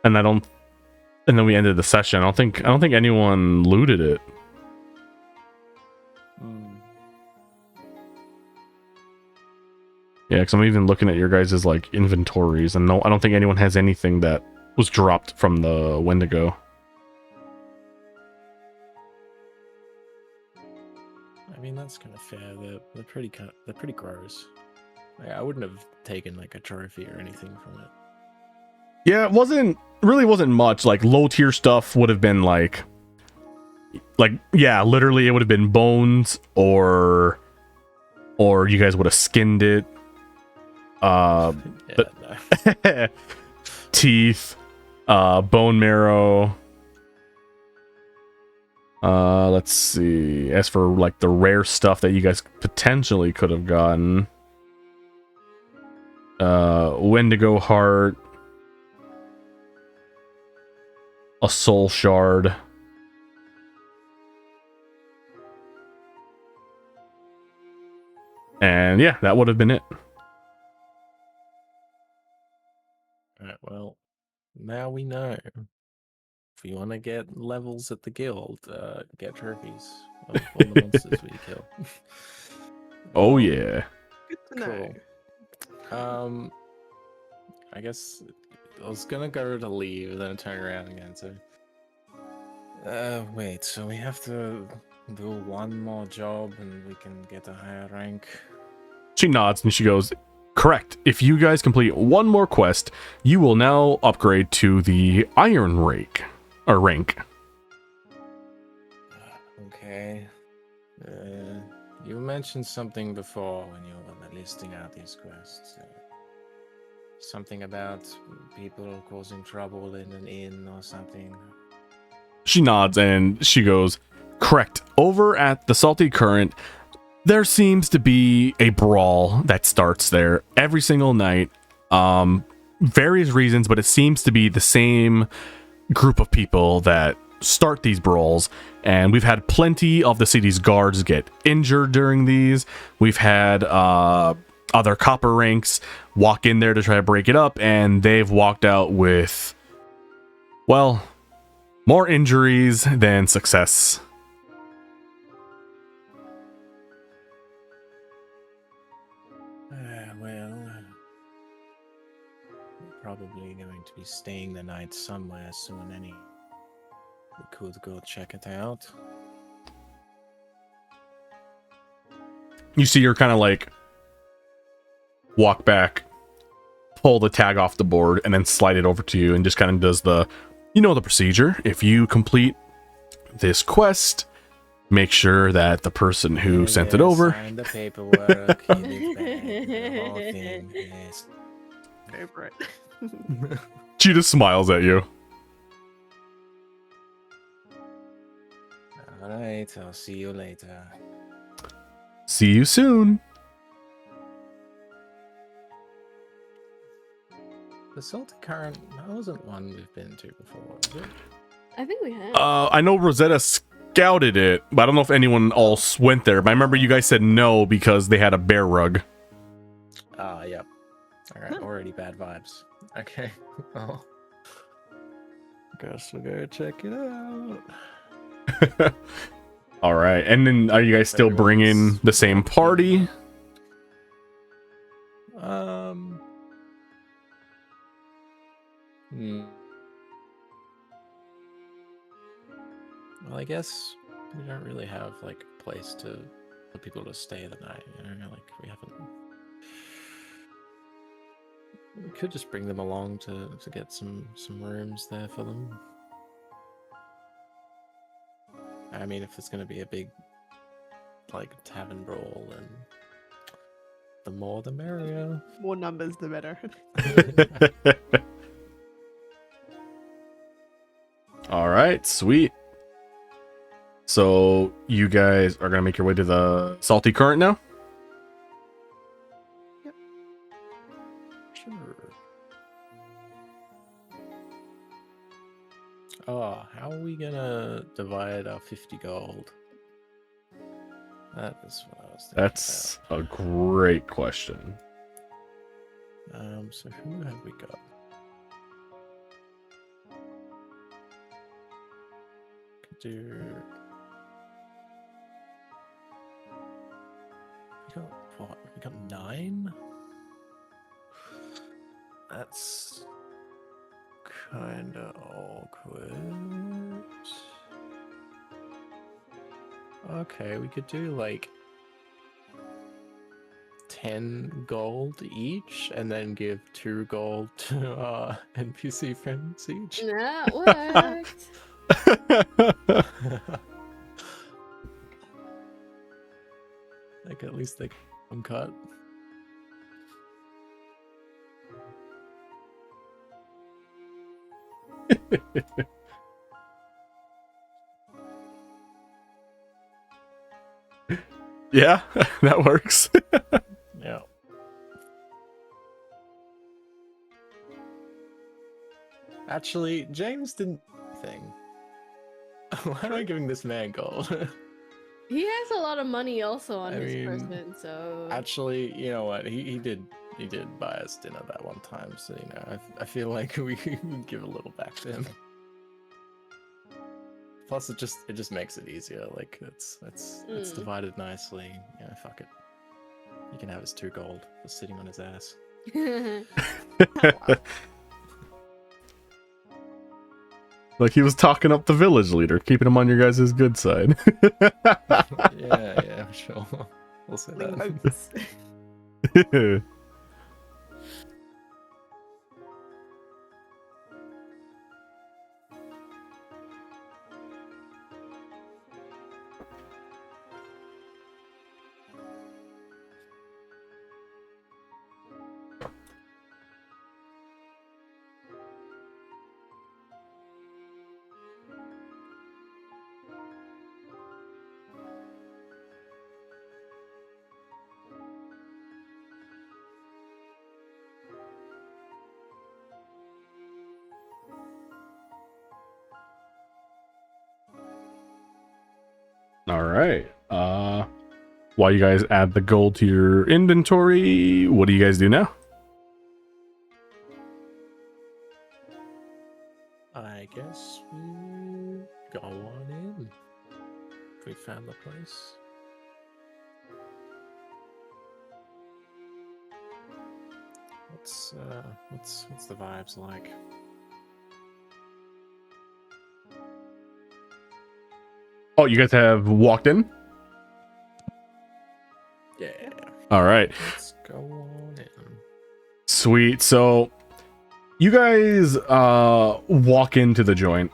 and and then we ended the session. I don't think anyone looted it. Yeah, because I'm even looking at your guys' like inventories, and no, I don't think anyone has anything that was dropped from the Wendigo. I mean, that's kind of fair. They're pretty gross. Like, I wouldn't have taken like a trophy or anything from it. Yeah, it really wasn't much. Like low tier stuff would have been like yeah, literally it would have been bones or you guys would have skinned it. No. Teeth, bone marrow. Let's see. As for like the rare stuff that you guys potentially could have gotten, Wendigo heart, a soul shard, and yeah, that would have been it. Alright, well, now we know. If you want to get levels at the guild, get trophies of all the monsters we kill. Oh yeah. Good to know. Cool. I guess I was gonna go to leave, then turn around again. So, wait. So we have to do one more job, and we can get a higher rank. She nods and she goes, correct. If you guys complete one more quest, you will now upgrade to the Iron Rake. Or rank. Okay. You mentioned something before when you were listing out these quests. Something about people causing trouble in an inn or something. She nods and she goes, correct. Over at the Salty Current, there seems to be a brawl that starts there every single night. Various reasons, but it seems to be the same group of people that start these brawls, and we've had plenty of the city's guards get injured during these. We've had other copper ranks walk in there to try to break it up, and they've walked out with, well, more injuries than success. Probably going to be staying the night somewhere soon. We could go check it out. You see her kind of like walk back, pull the tag off the board, and then slide it over to you, and just kind of does the procedure. If you complete this quest, make sure that the person who Yeah, sent it yeah, over. Sign the paperwork. Give it back, the whole thing. Yes. Favorite. She just smiles at you. All right. I'll see you later. See you soon. The Salted Current, that wasn't one we've been to before, was it? I think we have. I know Rosetta scouted it, but I don't know if anyone else went there. But I remember you guys said no because they had a bear rug. Ah, yep. Alright, already bad vibes. Okay. Oh. Guess we'll go check it out. All right, and then are you guys still bringing the same party? Well, I guess we don't really have like a place for people to stay the night. You know, like we haven't. We could just bring them along to get some rooms there for them. I mean, if it's going to be a big like tavern brawl, and the more the merrier. More numbers, the better. All right, sweet. So you guys are gonna make your way to the Salty Current now? Yep. Sure. Oh, how are we gonna divide our 50 gold? That is what I was thinking. That's a great question. So who have we got? Could do. We got what? We got 9. That's kind of awkward. Okay, we could do like 10 gold each, and then give 2 gold to our NPC friends each. That worked. Like at least they can cut. Yeah, that works. Yeah. Actually, James didn't thing. Why am I giving this man gold? He has a lot of money also on I his mean, person, so Actually, you know what? He did buy us dinner that one time, so you know I feel like we can give a little back to him. Plus, it just makes it easier. Like it's divided nicely. Yeah, fuck it. He can have his 2 gold for sitting on his ass. Like he was talking up the village leader, keeping him on your guys' good side. Yeah, sure. We'll say Like that. votes. All right. While you guys add the gold to your inventory, what do you guys do now? I guess we go on in. We found the place. What's the vibes like? Oh, you guys have walked in? Yeah. All right. Let's go on in. Sweet. So you guys walk into the joint,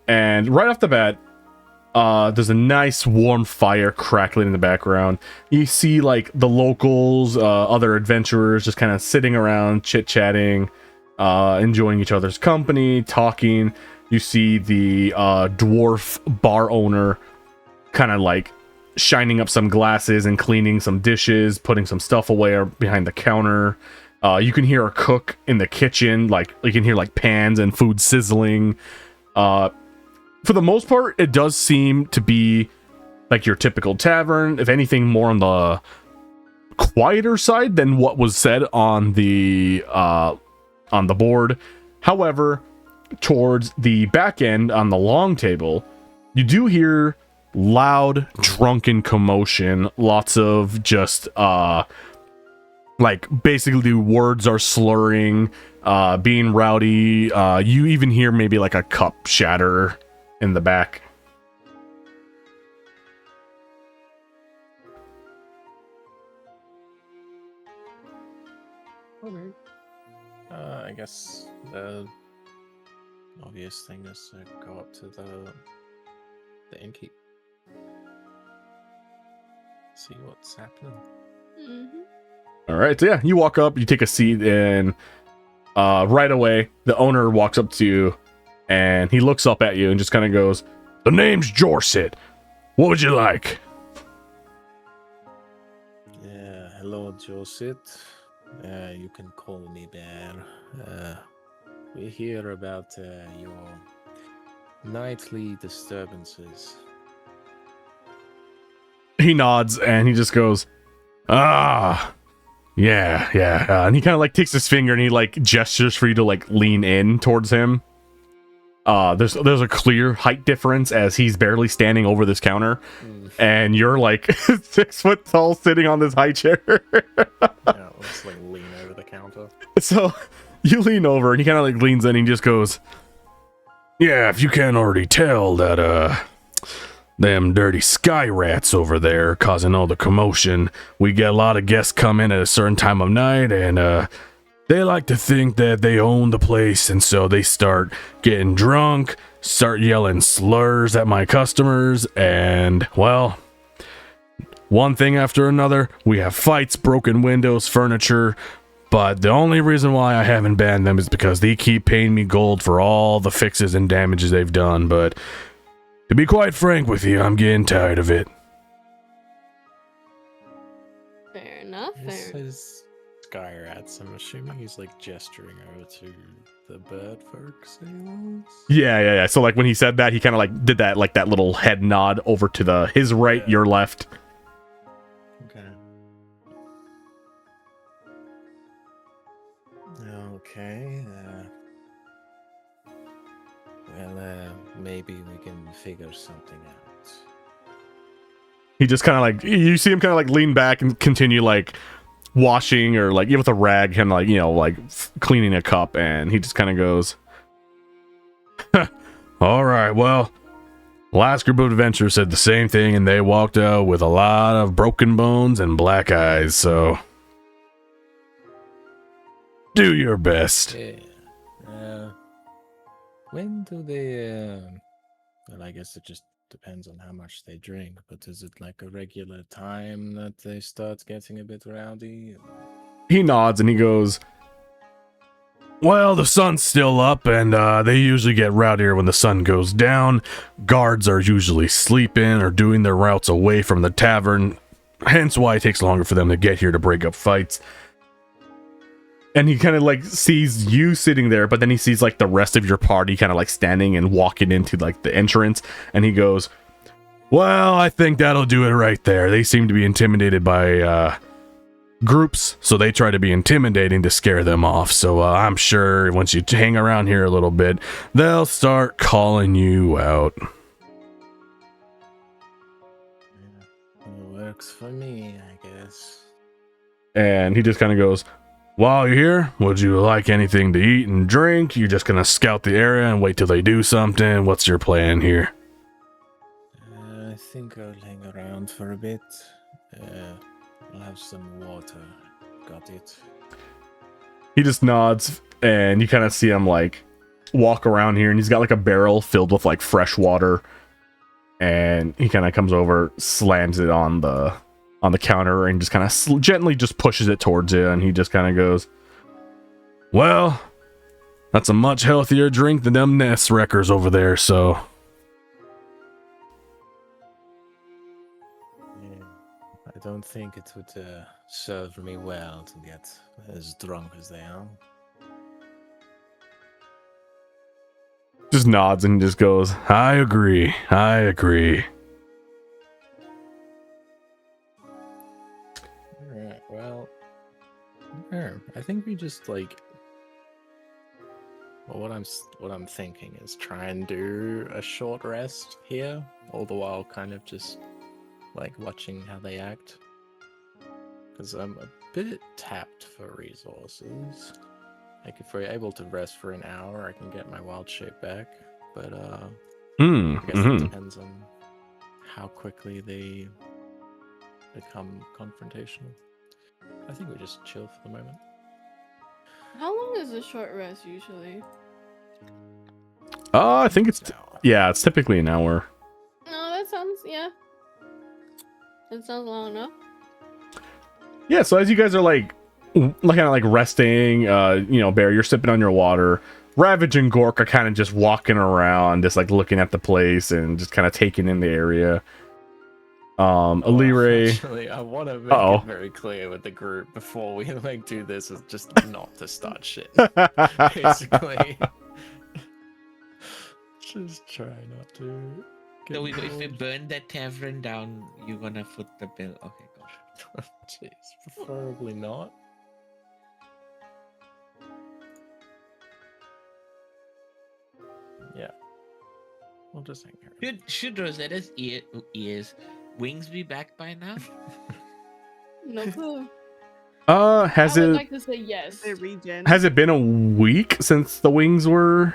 and right off the bat, There's a nice warm fire crackling in the background. You see like the locals, other adventurers just kind of sitting around chit-chatting, enjoying each other's company, talking. You see the dwarf bar owner kind of like shining up some glasses and cleaning some dishes, putting some stuff away behind the counter. You can hear a cook in the kitchen, like you can hear like pans and food sizzling. For the most part, it does seem to be like your typical tavern. If anything, more on the quieter side than what was said on the board. However, towards the back end on the long table, you do hear loud drunken commotion. Lots of just like basically words are slurring, being rowdy. You even hear maybe like a cup shatter in the back. Okay. I guess the obvious thing is to go up to the innkeep. See what's happening. Mm-hmm. All right, so yeah, you walk up, you take a seat, and right away the owner walks up to you, and he looks up at you and just kind of goes, "The name's Jorset. What would you like?" Yeah, hello, Joseph. You can call me Bear. We hear about your nightly disturbances. He nods and he just goes, "Ah, yeah." And he kind of like takes his finger and he like gestures for you to like lean in towards him. There's a clear height difference as he's barely standing over this counter, and you're like 6 foot tall sitting on this high chair. Yeah, let's like lean over the counter. So you lean over and he kind of like leans in and he just goes, "Yeah, if you can't already tell that them dirty sky rats over there causing all the commotion. We get a lot of guests come in at a certain time of night, and they like to think that they own the place, and so they start getting drunk, start yelling slurs at my customers, and, well, one thing after another. We have fights, broken windows, furniture, but the only reason why I haven't banned them is because they keep paying me gold for all the fixes and damages they've done, but to be quite frank with you, I'm getting tired of it." Fair enough. This Fair. is Sky Rats. I'm assuming he's like gesturing over to the bird folk sailors. Yeah. So like when he said that, he kind of like did that like that little head nod over to his right, your left. Okay. Okay. Well, maybe we can figure something out. He just kind of like, you see him kind of like lean back and continue like washing or like with a rag, kind of like, like cleaning a cup, and he just kind of goes, "All right, well, last group of adventurers said the same thing, and they walked out with a lot of broken bones and black eyes, so do your best." Yeah. When do they? Well, I guess it just depends on how much they drink. But is it like a regular time that they start getting a bit rowdy? He nods and he goes, "Well, the sun's still up, and they usually get rowdier when the sun goes down. Guards are usually sleeping or doing their routes away from the tavern, hence why it takes longer for them to get here to break up fights." And he kind of like sees you sitting there, but then he sees like the rest of your party kind of like standing and walking into like the entrance, and he goes, "Well, I think that'll do it right there. They seem to be intimidated by groups, so they try to be intimidating to scare them off. So I'm sure once you hang around here a little bit, they'll start calling you out." Yeah, works for me, I guess. And he just kind of goes, "While you're here, would you like anything to eat and drink? You're just gonna scout the area and wait till they do something? What's your plan here?" I think I'll hang around for a bit. I'll have some water. Got it. He just nods, and you kind of see him like walk around here, and he's got like a barrel filled with like fresh water. And he kind of comes over, slams it on the counter, and just kind of gently just pushes it towards you. And he just kind of goes, "Well, that's a much healthier drink than them Nest wreckers over there, so." Yeah, I don't think it would serve me well to get as drunk as they are. Just nods and just goes, I agree. Alright, well, I think we just like. Well, what I'm thinking is try and do a short rest here, all the while kind of just like watching how they act. Because I'm a bit tapped for resources. Like if we're able to rest for an hour, I can get my wild shape back. But I guess it depends on how quickly they become confrontational. I think we just chill for the moment. How long is a short rest usually? I think it's Now, it's typically an hour. No, that sounds that sounds long enough. Yeah, so as you guys are like kind of like resting, Bear, you're sipping on your water. Ravage and Gork are kind of just walking around, just like looking at the place and just kind of taking in the area. Alire, actually, I want to make it very clear with the group before we like do this is just not to start shit. Basically, just try not to. So if we burn that tavern down, you're gonna foot the bill. Okay, gosh. Jeez, preferably not. Yeah, we'll just hang here. Should Rosetta's ears wings be back by now? No clue. has I would it like to say yes. The regen. has it been a week since the wings were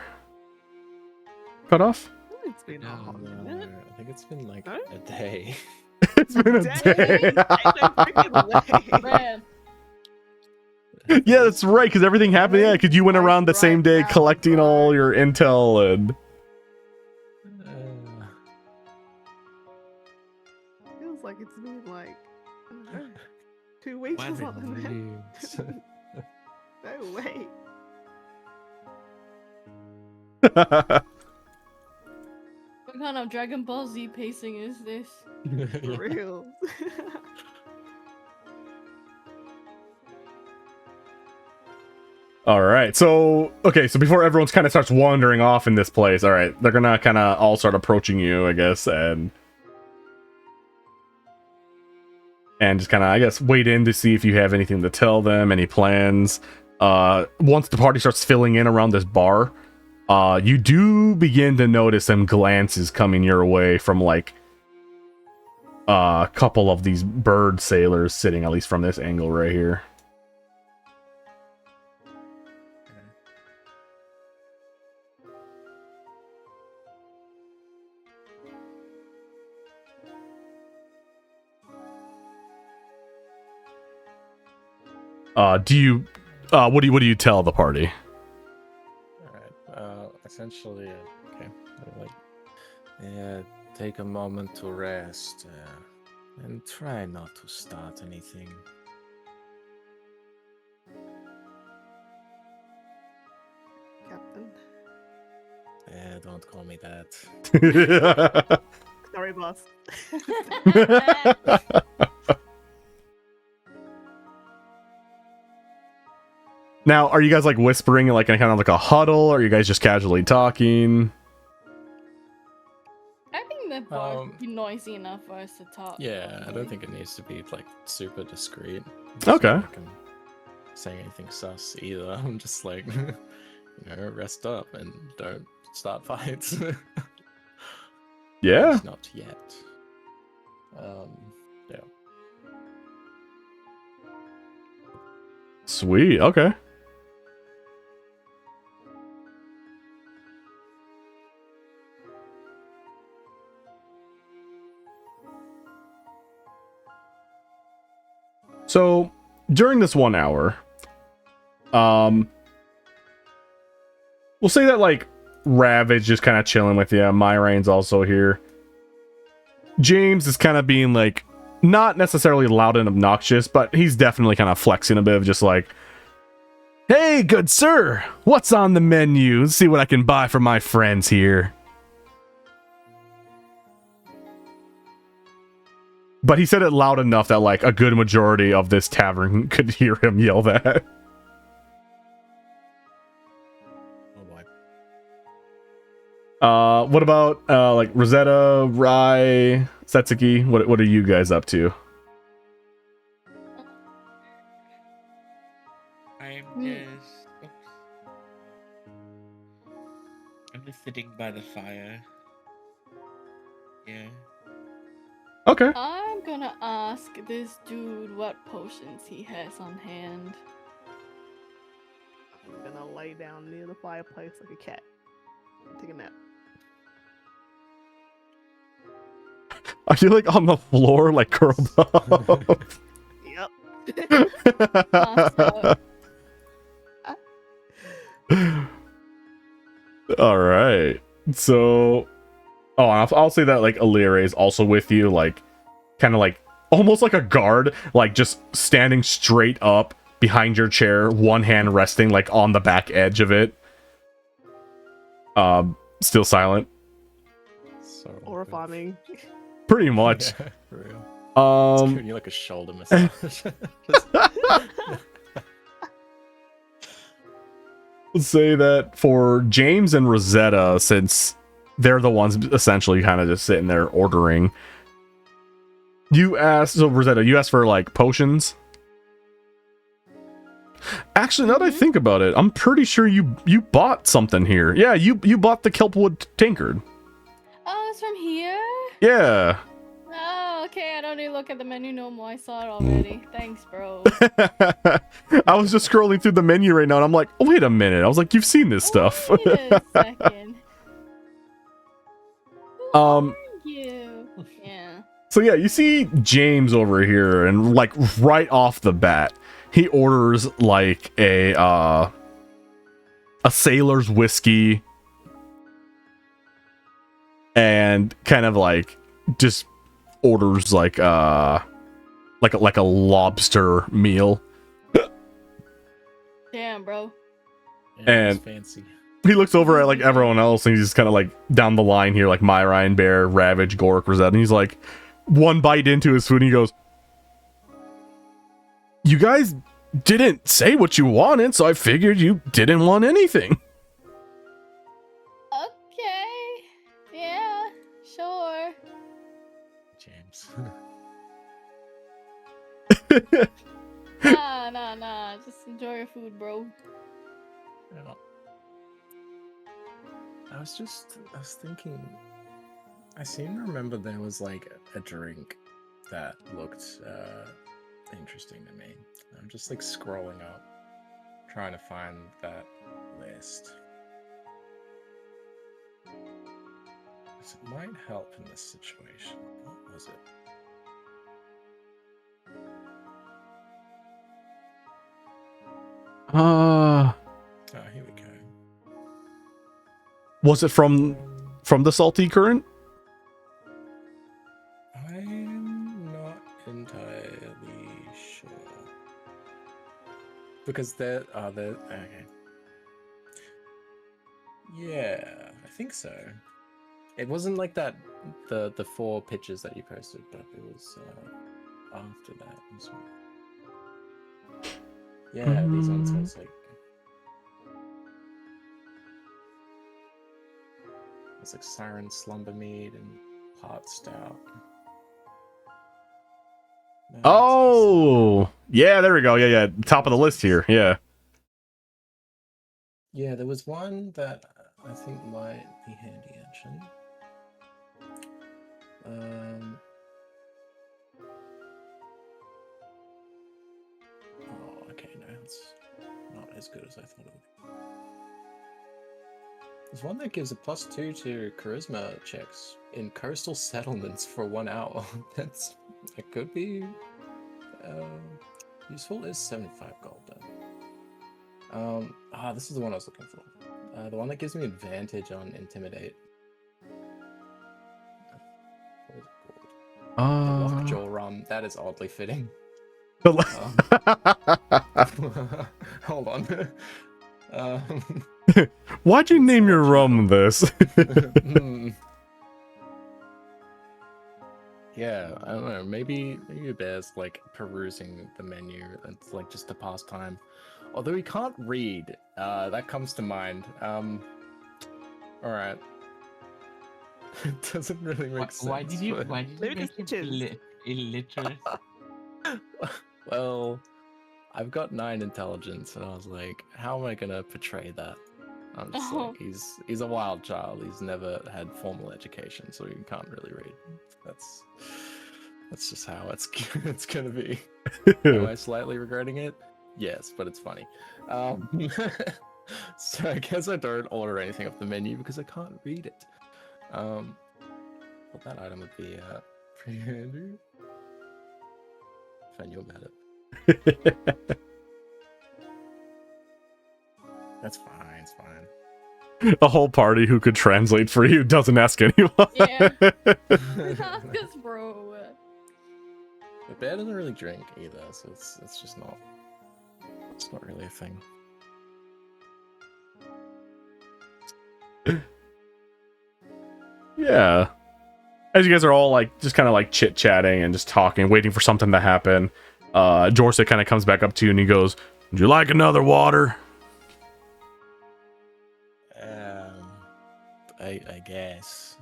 cut off? It's been a hot minute. I think it's been like Huh? a day. It's been a day. Dang, ain't no freaking way. Man, Yeah, that's right, because everything happened. Yeah, because you went around the same day collecting all your intel and. Feels like it's been like I don't know, 2 weeks or Why something. No way. what kind of Dragon Ball Z pacing is this? For real. All right, so before everyone's kind of starts wandering off in this place, all right, they're gonna kind of all start approaching you, I guess, and just kind of, I guess, wait in to see if you have anything to tell them, any plans. Once the party starts filling in around this bar, you do begin to notice some glances coming your way from like a couple of these bird sailors sitting, at least from this angle right here. What do you tell the party? Alright, essentially, okay, like, yeah, take a moment to rest, and try not to start anything. Captain. Don't call me that. Sorry, boss. Now, are you guys like whispering like in kind of like a huddle? Or are you guys just casually talking? I think the bar would be noisy enough for us to talk. Yeah, I don't think it needs to be like super discreet. Okay. I'm not saying anything sus either. I'm just like, rest up and don't start fights. Yeah. Not yet. Yeah. Sweet. Okay. So during this 1 hour, we'll say that like Ravage just kind of chilling with you. Myrane's also here. James is kind of being like, not necessarily loud and obnoxious, but he's definitely kind of flexing a bit of just like, hey, good sir, what's on the menu? Let's see what I can buy for my friends here. But he said it loud enough that like a good majority of this tavern could hear him yell that. Oh boy. What about like Rosetta, Rai, Setsuki? What are you guys up to? I'm Me. just. Oops. I'm just sitting by the fire. Yeah. Okay. I'm gonna ask this dude what potions he has on hand. I'm gonna lay down near the fireplace like a cat. Take a nap. Are you like on the floor, like curled up? Yep. Awesome. All right. So, I'll say that like Illyria is also with you, like kind of like almost like a guard, like just standing straight up behind your chair, one hand resting like on the back edge of it. Still silent. So Or farming. Pretty much. Yeah, for real. It's giving you like a shoulder massage. Say that for James and Rosetta, since they're the ones essentially kind of just sitting there ordering. You asked, so Rosetta, you asked for like potions. Actually, now that I think about it, I'm pretty sure you bought something here. Yeah, you bought the Kelpwood Tankard. Oh, it's from here? Yeah. Oh, okay. I don't need to look at the menu no more. I saw it already. Thanks, bro. I was just scrolling through the menu right now, and I'm like, oh, wait a minute. I was like, you've seen this stuff. Wait a second. Who are you? Yeah. So yeah, you see James over here, and like right off the bat, he orders like a sailor's whiskey, and kind of like just orders like a lobster meal. Damn, bro. Yeah, And- it's fancy. He looks over at like everyone else, and he's just kind of like down the line here, like Myra and Bear, Ravage, Gork, Rosetta, and he's like one bite into his food, and he goes, "You guys didn't say what you wanted, so I figured you didn't want anything." Okay. Yeah, sure. James. Nah. Just enjoy your food, bro. Yeah. I was thinking, I seem to remember there was like a drink that looked interesting to me. I'm just like scrolling up, trying to find that list. 'Cause it might help in this situation. What was it? Oh, here we go. Was it from the salty current? I'm not entirely sure. Because they're okay. Yeah, I think so. It wasn't like that the 4 pictures that you posted, but it was after that as well. Yeah, these ones was like it's like Siren Slumber Mead and Heart Stout. No, Oh, yeah, there we go. Yeah, top of the list here. Yeah. yeah, there was one that I think might be handy actually. Oh, okay, no, it's not as good as I thought it would be. There's one that gives a +2 to charisma checks in coastal settlements for 1 hour. That could be useful. Is 75 gold though. This is the one I was looking for. The one that gives me advantage on intimidate. What is it called? Lockjaw rum. That is oddly fitting. Hold on. Why'd you name your rum this? Yeah, I don't know. Maybe Bear's like perusing the menu. It's like just to pass time. Although he can't read, that comes to mind. All right. It doesn't really make sense. Why did you Maybe make just him choose. illiterate? Well, I've got 9 intelligence, and I was like, how am I gonna portray that? I'm just like, he's a wild child. He's never had formal education, so he can't really read. That's just how it's gonna be. Am I slightly regretting it? Yes, but it's funny. So I guess I don't order anything off the menu because I can't read it. Well, that item would be pretty handy if I knew about it. That's fine. It's fine. A whole party who could translate for you doesn't ask anyone. Yeah. Cause bro. The bear doesn't really drink either, so it's just not. It's not really a thing. Yeah. As you guys are all like just kind of like chit chatting and just talking, waiting for something to happen, Jorsa kind of comes back up to you and he goes, "Would you like another water?" I guess.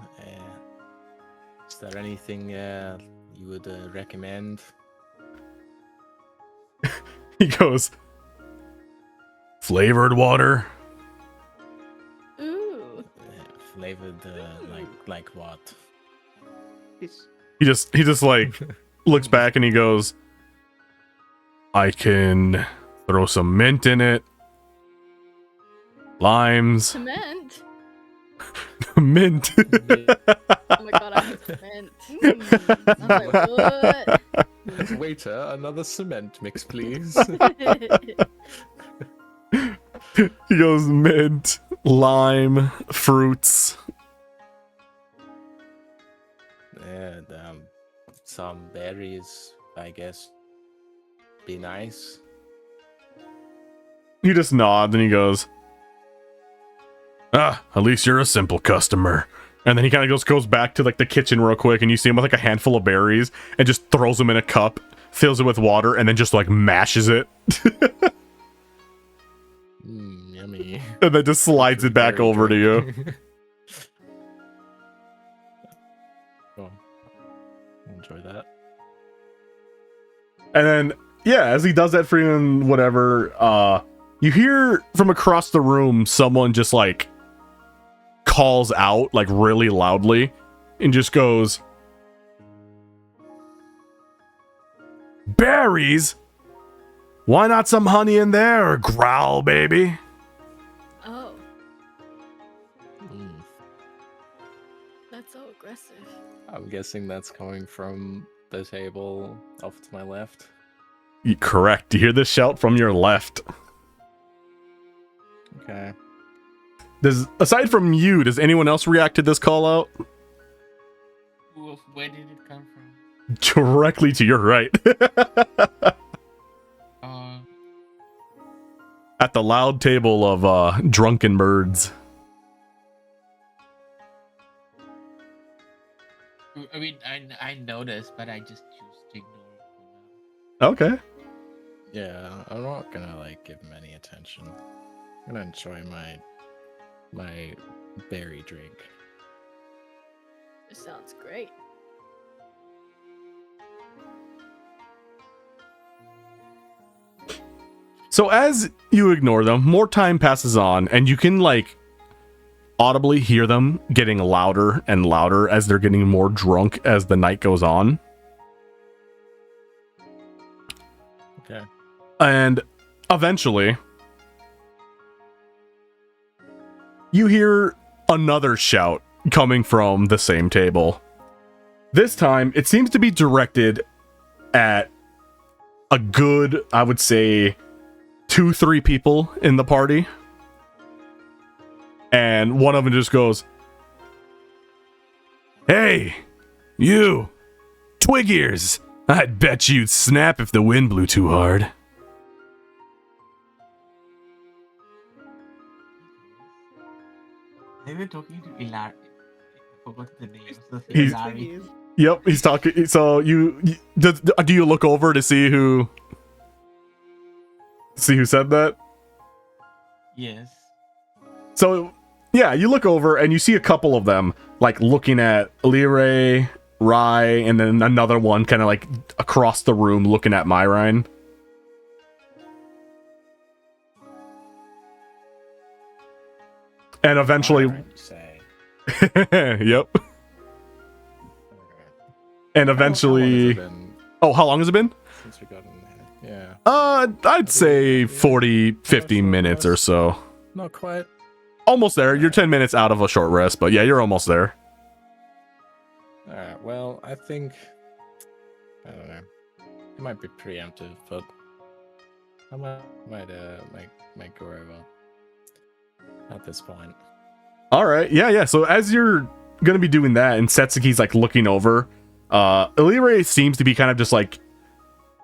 Is there anything you would recommend? He goes, "Flavored water." Ooh. Flavored like what? He just like looks back and he goes, "I can throw some mint in it, limes, Cement. mint." Oh my god, I have cement. I'm like, what? Waiter, another cement mix, please. He goes, mint, lime, fruits. And some berries, I guess. Be nice. He just nods and he goes, "Ah, at least you're a simple customer." And then he kind of goes back to like the kitchen real quick, and you see him with like a handful of berries and just throws them in a cup, fills it with water, and then just like mashes it. Yummy. And then just slides it back Berry over to you. drink. Oh, enjoy that. And then, yeah, as he does that for you and whatever, you hear from across the room someone just like calls out like really loudly and just goes, "Berries? Why not some honey in there, growl baby?" Oh, that's so aggressive. I'm guessing that's coming from the table off to my left. Correct. You hear this shout from your left. Okay. Aside from you, does anyone else react to this call out? Where did it come from? Directly to your right. At the loud table of drunken birds. I mean, I noticed, but I just choose to ignore it for now. Okay. Yeah, I'm not gonna like give him any attention. I'm gonna enjoy my berry drink. This sounds great. So as you ignore them, more time passes on, and you can like audibly hear them getting louder and louder as they're getting more drunk as the night goes on. Okay. And eventually, you hear another shout coming from the same table. This time, it seems to be directed at a good, I would say, 2-3 people in the party. And one of them just goes, "Hey, you, Twig ears! I'd bet you'd snap if the wind blew too hard. They were talking to Ilar. I forgot the name. So He's- Ilari. Yep, he's talking. So do you look over to see who said that? Yes. So yeah, you look over and you see a couple of them like looking at Lire, Rai, and then another one kind of like across the room looking at Myrine. And eventually, Alright, you say. yep. And How long eventually, has it been how long has it been? since we got in there? Yeah. I'd say 40, 50 minutes or so. Not quite. Almost there. You're 10 minutes out of a short rest, but yeah, you're almost there. Alright, well, I think... I don't know. It might be preemptive, but... I might go over at this point. All right. Yeah. So as you're going to be doing that and Setsuki's like looking over, Illyria seems to be kind of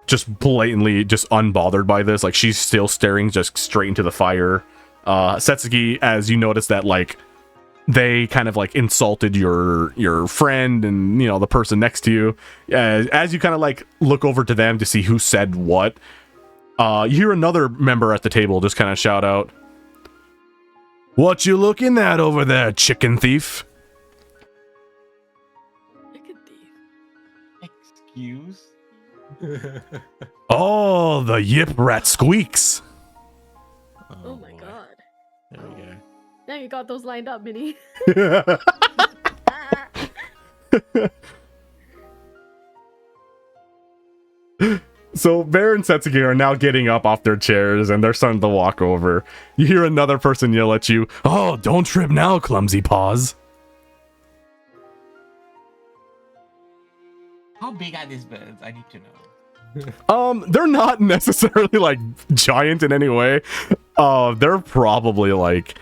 just blatantly just unbothered by this. Like she's still staring just straight into the fire. Setsuki, as you notice that like they kind of like insulted your friend and the person next to you. As you kind of like look over to them to see who said what, you hear another member at the table just kind of shout out, "What you looking at over there, chicken thief?" Excuse? Oh, the yip rat squeaks. Oh my boy. god. There we go. Now you got those lined up, Minnie. So Bear and Setsuki are now getting up off their chairs and they're starting to walk over. You hear another person yell at you, "Oh, don't trip now, clumsy paws." How big are these birds? I need to know. They're not necessarily like giant in any way. They're probably like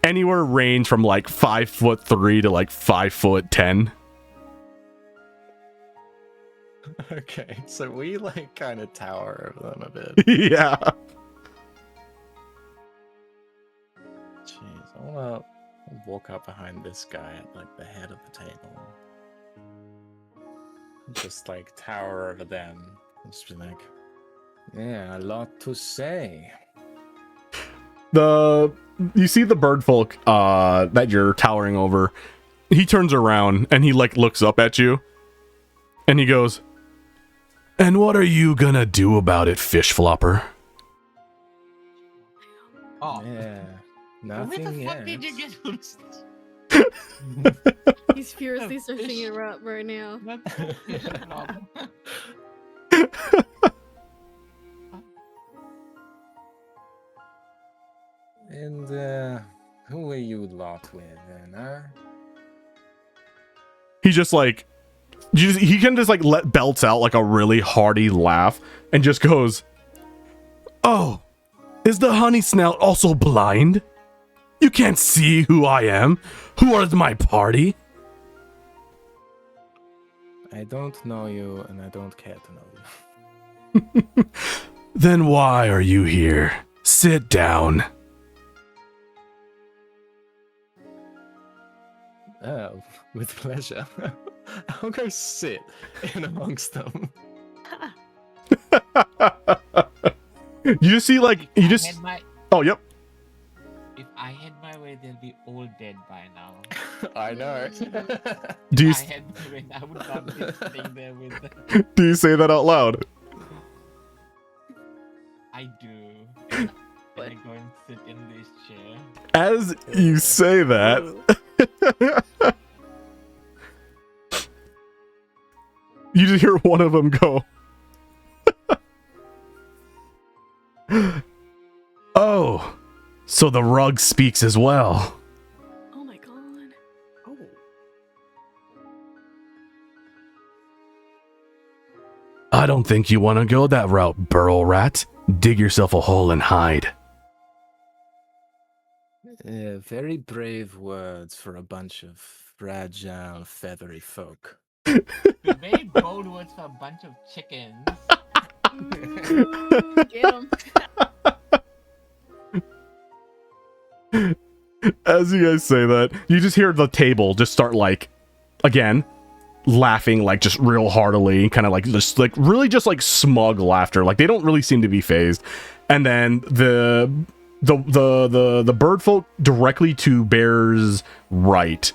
anywhere range from like 5'3" to like 5'10". Okay, so we like kind of tower over them a bit. Yeah. Jeez, I wanna walk up behind this guy at like the head of the table. Just like tower over them. And just be like, yeah, a lot to say. You see the bird folk that you're towering over. He turns around and he like looks up at you and he goes, "And what are you gonna do about it, fish flopper?" Oh. Yeah, Where the nothing fuck yet. did you get those? He's furiously searching it up right now. What the fish flop? And who are you lot with then, huh? He just like he can just like belts out like a really hearty laugh and just goes, "Oh, is the honey snout also blind? You can't see who I am, who are my party?" I don't know you, and I don't care to know you. "Then why are you here? Sit down." Oh, with pleasure. I'll go sit in amongst them. You just see like you I just had my- oh yep. If I had my way, they'll be all dead by now. I know. Do you If I had my way, I would not be sitting there with them. do you say that out loud? I do. Can I go and sit in this chair? As you say that, you just hear one of them go, "Oh, so the rug speaks as well." Oh my god. Oh. "I don't think you want to go that route, burrow rat. Dig yourself a hole and hide." Very brave words for a bunch of fragile, feathery folk. The very bold words for a bunch of chickens. Ooh, get him. As you guys say that, you just hear the table just start like, again, laughing like just real heartily, kind of like just like really just like smug laughter. Like they don't really seem to be phased. And then the bird folk directly to Bear's right.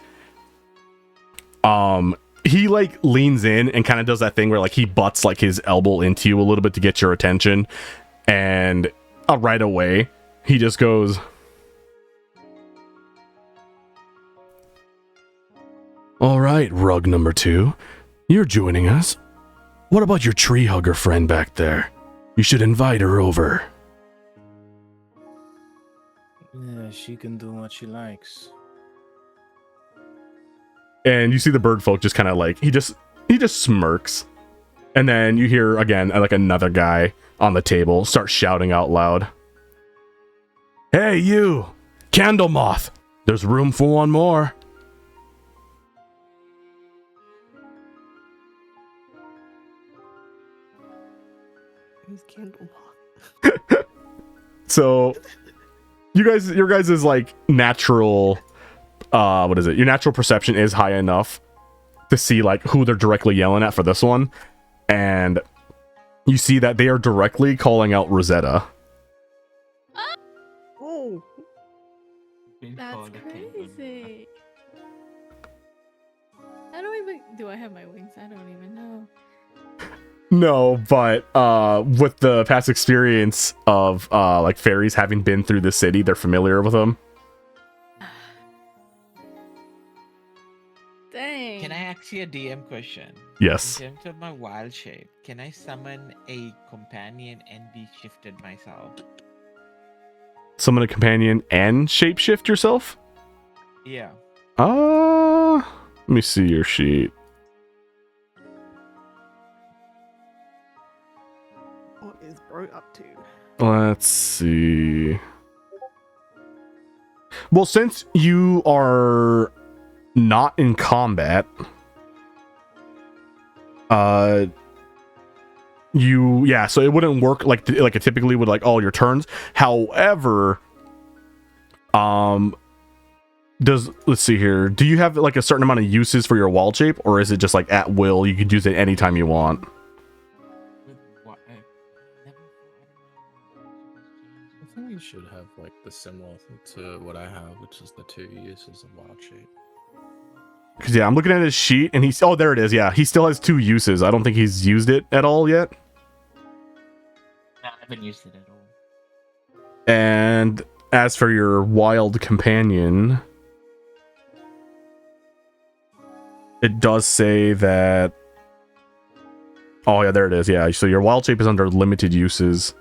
He like leans in and kind of does that thing where like he butts like his elbow into you a little bit to get your attention, and right away he just goes, "All right, rug number 2, you're joining us. What about your tree hugger friend back there? You should invite her over." Yeah, she can do what she likes. And you see the bird folk just kind of like he just smirks, and then you hear again like another guy on the table start shouting out loud, "Hey you, candle moth, there's room for one more." Who's Candle Moth? So your guys is like natural what is it? Your natural perception is high enough to see like who they're directly yelling at for this one, and you see that they are directly calling out Rosetta. Oh, Been That's called a candle. crazy. I don't even. Do I have my wings? I don't even know. No, but with the past experience of like fairies having been through the city, they're familiar with them. Dang. Can I ask you a DM question? Yes. In terms of my wild shape, can I summon a companion and be shifted myself? Summon a companion and shapeshift yourself? Yeah. Let me see your sheet. what is bro up to? Let's see. Well, since you are not in combat, so it wouldn't work like it typically would, like all your turns. However, let's see here. Do you have like a certain amount of uses for your wild shape, or is it just like at will? You could use it anytime you want. With what? I think you should have like the similar to what I have, which is the 2 uses of wild shape. Because I'm looking at his sheet, and there it is. Yeah, he still has 2 uses. I don't think he's used it at all yet. No, I haven't used it at all. And as for your wild companion, it does say that. Oh yeah, there it is. Yeah, so your wild shape is under limited uses.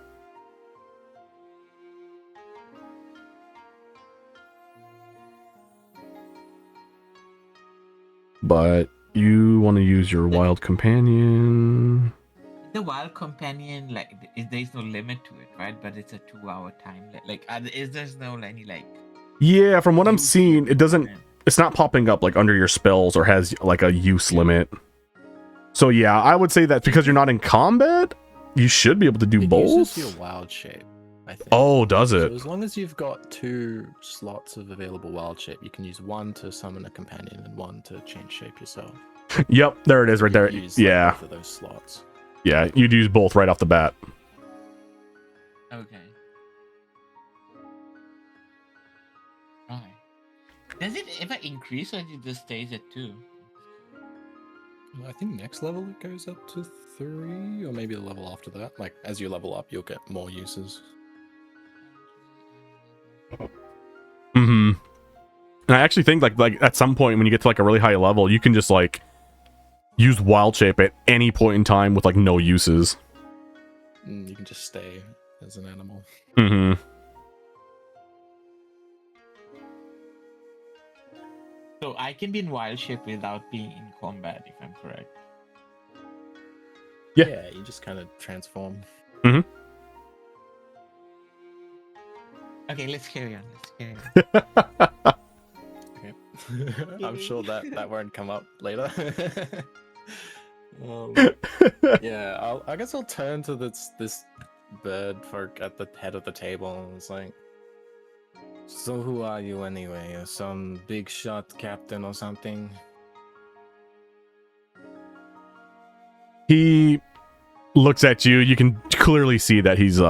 But you want to use your wild companion. The wild companion, like, there's no limit to it, right? But it's a 2-hour time. Like, is there's no any like? Yeah, from what I'm use seeing, it doesn't. limit? It's not popping up like under your spells or has like a use limit. So yeah, I would say that because you're not in combat, you should be able to do It both. uses your wild shape, I think. Oh, does So it? as long as you've got 2 slots of available wild shape, you can use 1 to summon a companion and 1 to change shape yourself. Yep, there it is, right You there. use, like, Yeah, both of those slots. yeah, you'd use both right off the bat. Okay. Right. Does it ever increase or it just stays at 2? I think next level it goes up to 3, or maybe the level after that. Like, as you level up, you'll get more uses. Mm-hmm. And I actually think like at some point when you get to like a really high level, you can just like use wild shape at any point in time with like no uses. You can just stay as an animal. Mm-hmm. So I can be in wild shape without being in combat, if I'm correct. Yeah. You just kind of transform. Okay, let's carry on. Okay. I'm sure that won't come up later. Yeah, I guess I'll turn to this bird folk at the head of the table and it's like, so who are you anyway? You're some big shot captain or something? He looks at you. You can clearly see that he's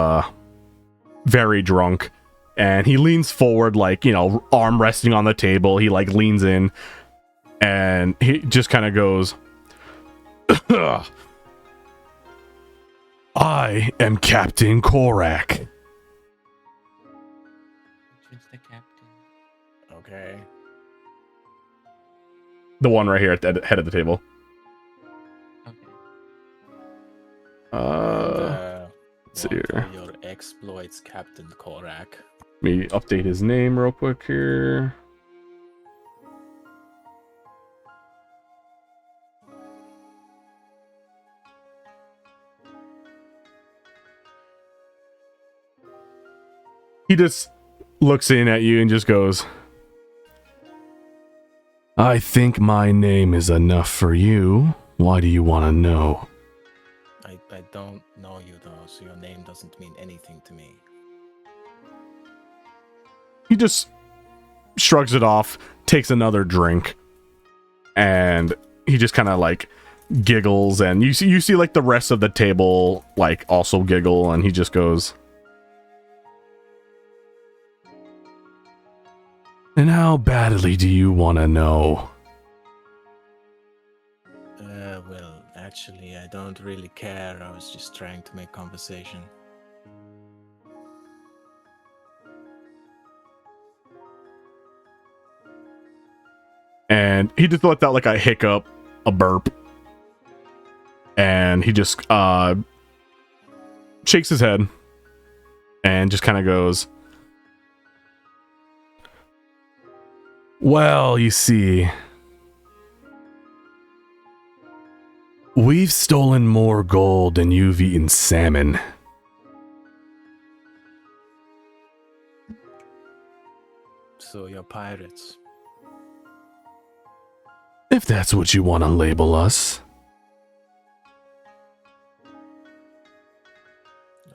very drunk, and he leans forward, like, you know, arm resting on the table. He like leans in, and he just kind of goes, I am Captain Korak. Who's the captain? Okay. The one right here at the head of the table. Okay. Let's see What here. are your exploits, Captain Korak? Let me update his name real quick here. He just looks in at you and just goes, I think my name is enough for you. Why do you want to know? I don't know you though, so your name doesn't mean anything to me. He just shrugs it off, takes another drink, and he just kind of like giggles, and you see like the rest of the table like also giggle, and he just goes, and how badly do you want to know? Well, actually, I don't really care. I was just trying to make conversation. And he just let out like a hiccup, a burp, and he just shakes his head and just kind of goes, well, you see, we've stolen more gold than you've eaten salmon. So you're pirates. If that's what you want to label us.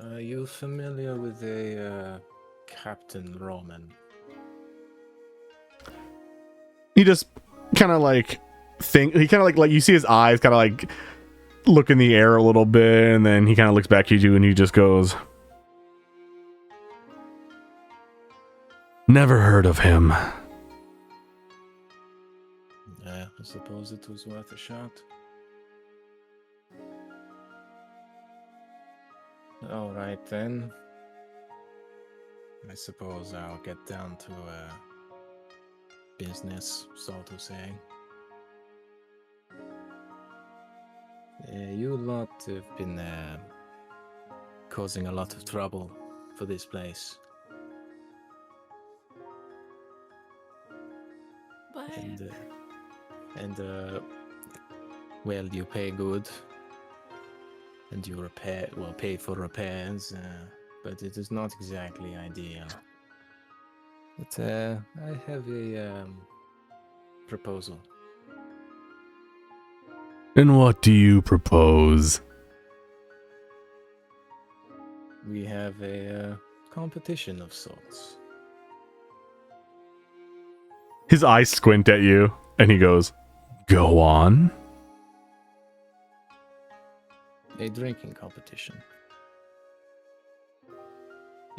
Are you familiar with a Captain Roman? He just kind of like he kind of like you see his eyes kind of like look in the air a little bit, and then he kind of looks back at you and he just goes, never heard of him. I suppose it was worth a shot. All right then. I suppose I'll get down to business, so to say. You lot have been causing a lot of trouble for this place. But And well, you pay good, and you pay for repairs, but it is not exactly ideal. But I have a proposal. And what do you propose? We have a competition of sorts. His eyes squint at you, and he goes, go on. A drinking competition.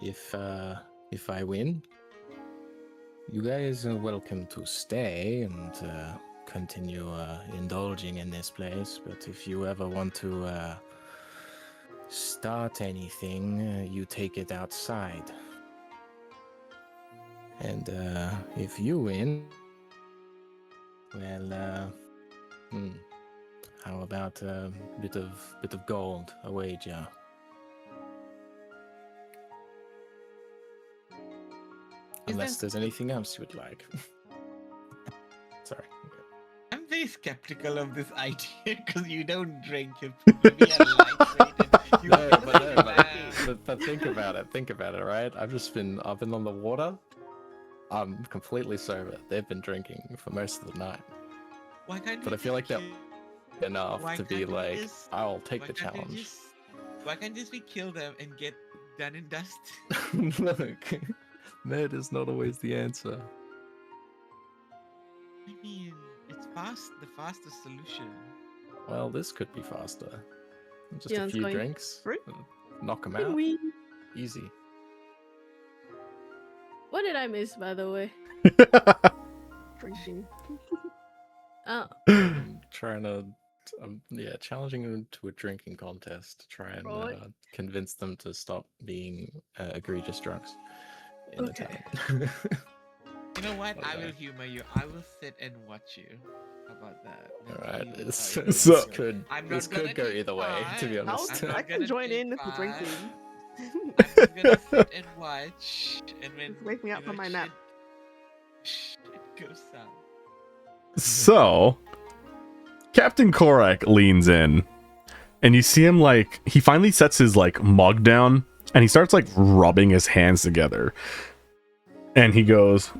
If I win, you guys are welcome to stay and continue indulging in this place. But if you ever want to start anything, you take it outside. And if you win, well, how about a bit of gold, a wager? Unless there's anything else you would like. Sorry. I'm very skeptical of this idea because you don't drink. You're probably a lightweight. You No, feel bad. but think about it, right? I've been on the water. I'm completely sober. They've been drinking for most of the night. Why can't But we I feel like just that- enough Why to be can't we like, just- I'll take the Why can't we challenge. just- Why can't just we kill them and get done and dust? Look, murder's not always the answer. I mean, it's the fastest solution. Well, this could be faster. Just a Dion's few going, drinks, "Fruit? and knock them "Can out. we-" Easy. What did I miss, by the way? Drinking. Oh, I'm trying to, challenging them to a drinking contest to try and Right. convince them to stop being egregious drunks in the Okay. tavern. You know what? I Okay. will humor you. I will sit and watch you. How about that? Let's All right, see this, how it this So- goes. could I'm this not gonna could go take either way. To be part. honest, I'm I not can gonna join in take if we're drinking. I'm just gonna sit and watch, and when Just wake me up you from know, my nap. shit goes south. So, Captain Korak leans in, and you see him like he finally sets his like mug down, and he starts like rubbing his hands together, and he goes,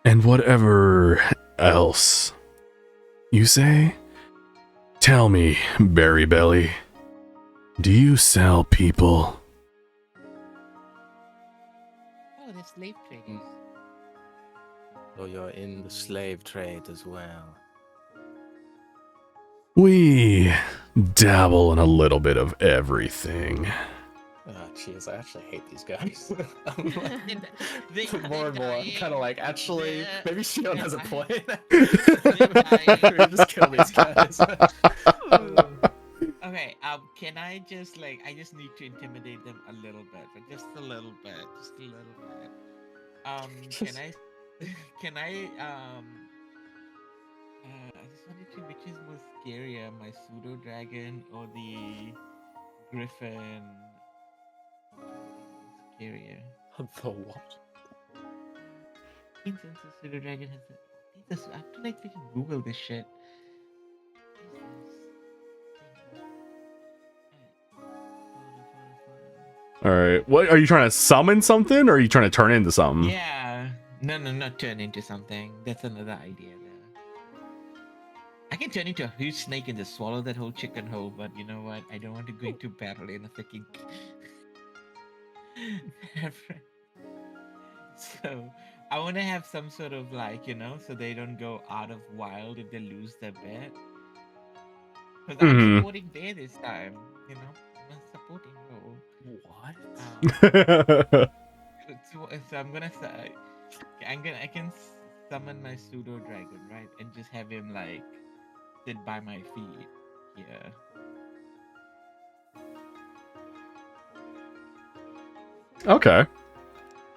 "And whatever else you say, tell me, Berry Belly, do you sell people?" Oh, they're slave traders. so you're in the slave trade as well. We dabble in a little bit of everything. Oh, jeez, I actually hate these guys. I'm like, They- more and more, I'm kind of like, actually, they're- maybe Shion has a they're point. dying. We just kill these guys. Okay, can I just like I just need to intimidate them a little bit, but just a little bit, just a little bit. Just- Can I I just wanted to which is more scarier, my pseudo dragon or the griffin? Scarier. The what? Since the pseudo dragon has this, I have to like freaking Google this shit. What is this? All right, what are you trying to summon something, or are you trying to turn into something? Yeah. No, not turn into something. That's another idea there. I can turn into a huge snake and just swallow that whole chicken whole, but you know what? I don't want to go into battle in a freaking. So, I want to have some sort of like, so they don't go out of wild if they lose their bet. Because I'm Mhm. supporting Bear this time, I'm a supporting role. What? So I'm gonna say, I can summon my pseudo dragon, right, and just have him like sit by my feet here. Okay.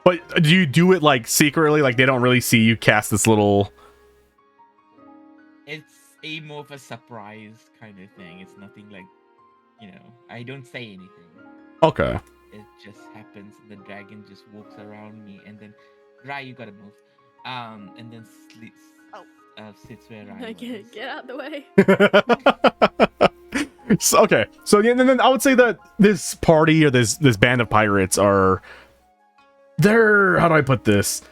But do you do it like secretly, like they don't really see you cast this little? It's a more of a surprise kind of thing. It's nothing like, I don't say anything. Okay. It just happens. The dragon just walks around me, and then, Rai, you gotta move. And then sleeps. Oh. Sits where I get, was. get out the way. So, okay. So yeah, then I would say that this party or this band of pirates are. How do I put this?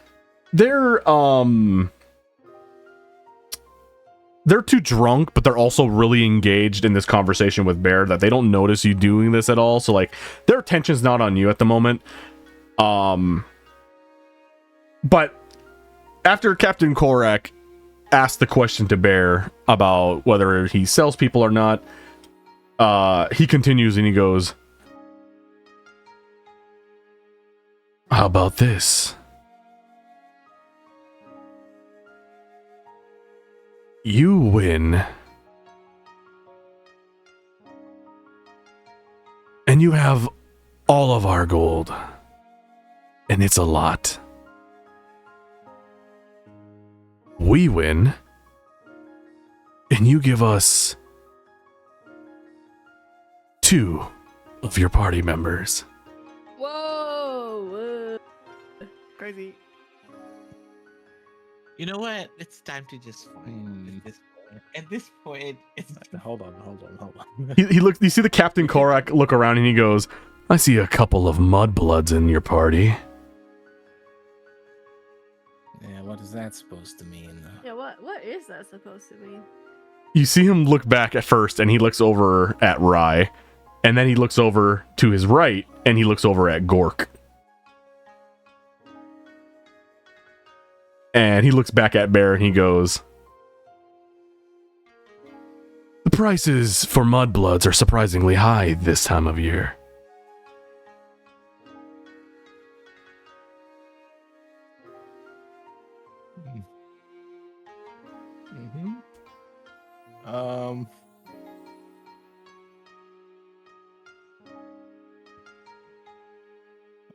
They're too drunk, but they're also really engaged in this conversation with Bear that they don't notice you doing this at all. So like their attention's not on you at the moment. But after Captain Korak asked the question to Bear about whether he sells people or not, he continues and he goes, "How about this? You win, and you have all of our gold, and it's a lot. We win, and you give us 2 of your party members." Whoa! Crazy. You know what? It's time to just fight at this point. It's Hold on. He looks. You see the Captain Korak look around and he goes, "I see a couple of mudbloods in your party." Yeah, what is that supposed to mean? Yeah, what is that supposed to mean? You see him look back at first, and he looks over at Rye, and then he looks over to his right, and he looks over at Gork. And he looks back at Bear, and he goes, "The prices for mudbloods are surprisingly high this time of year." Mm-hmm.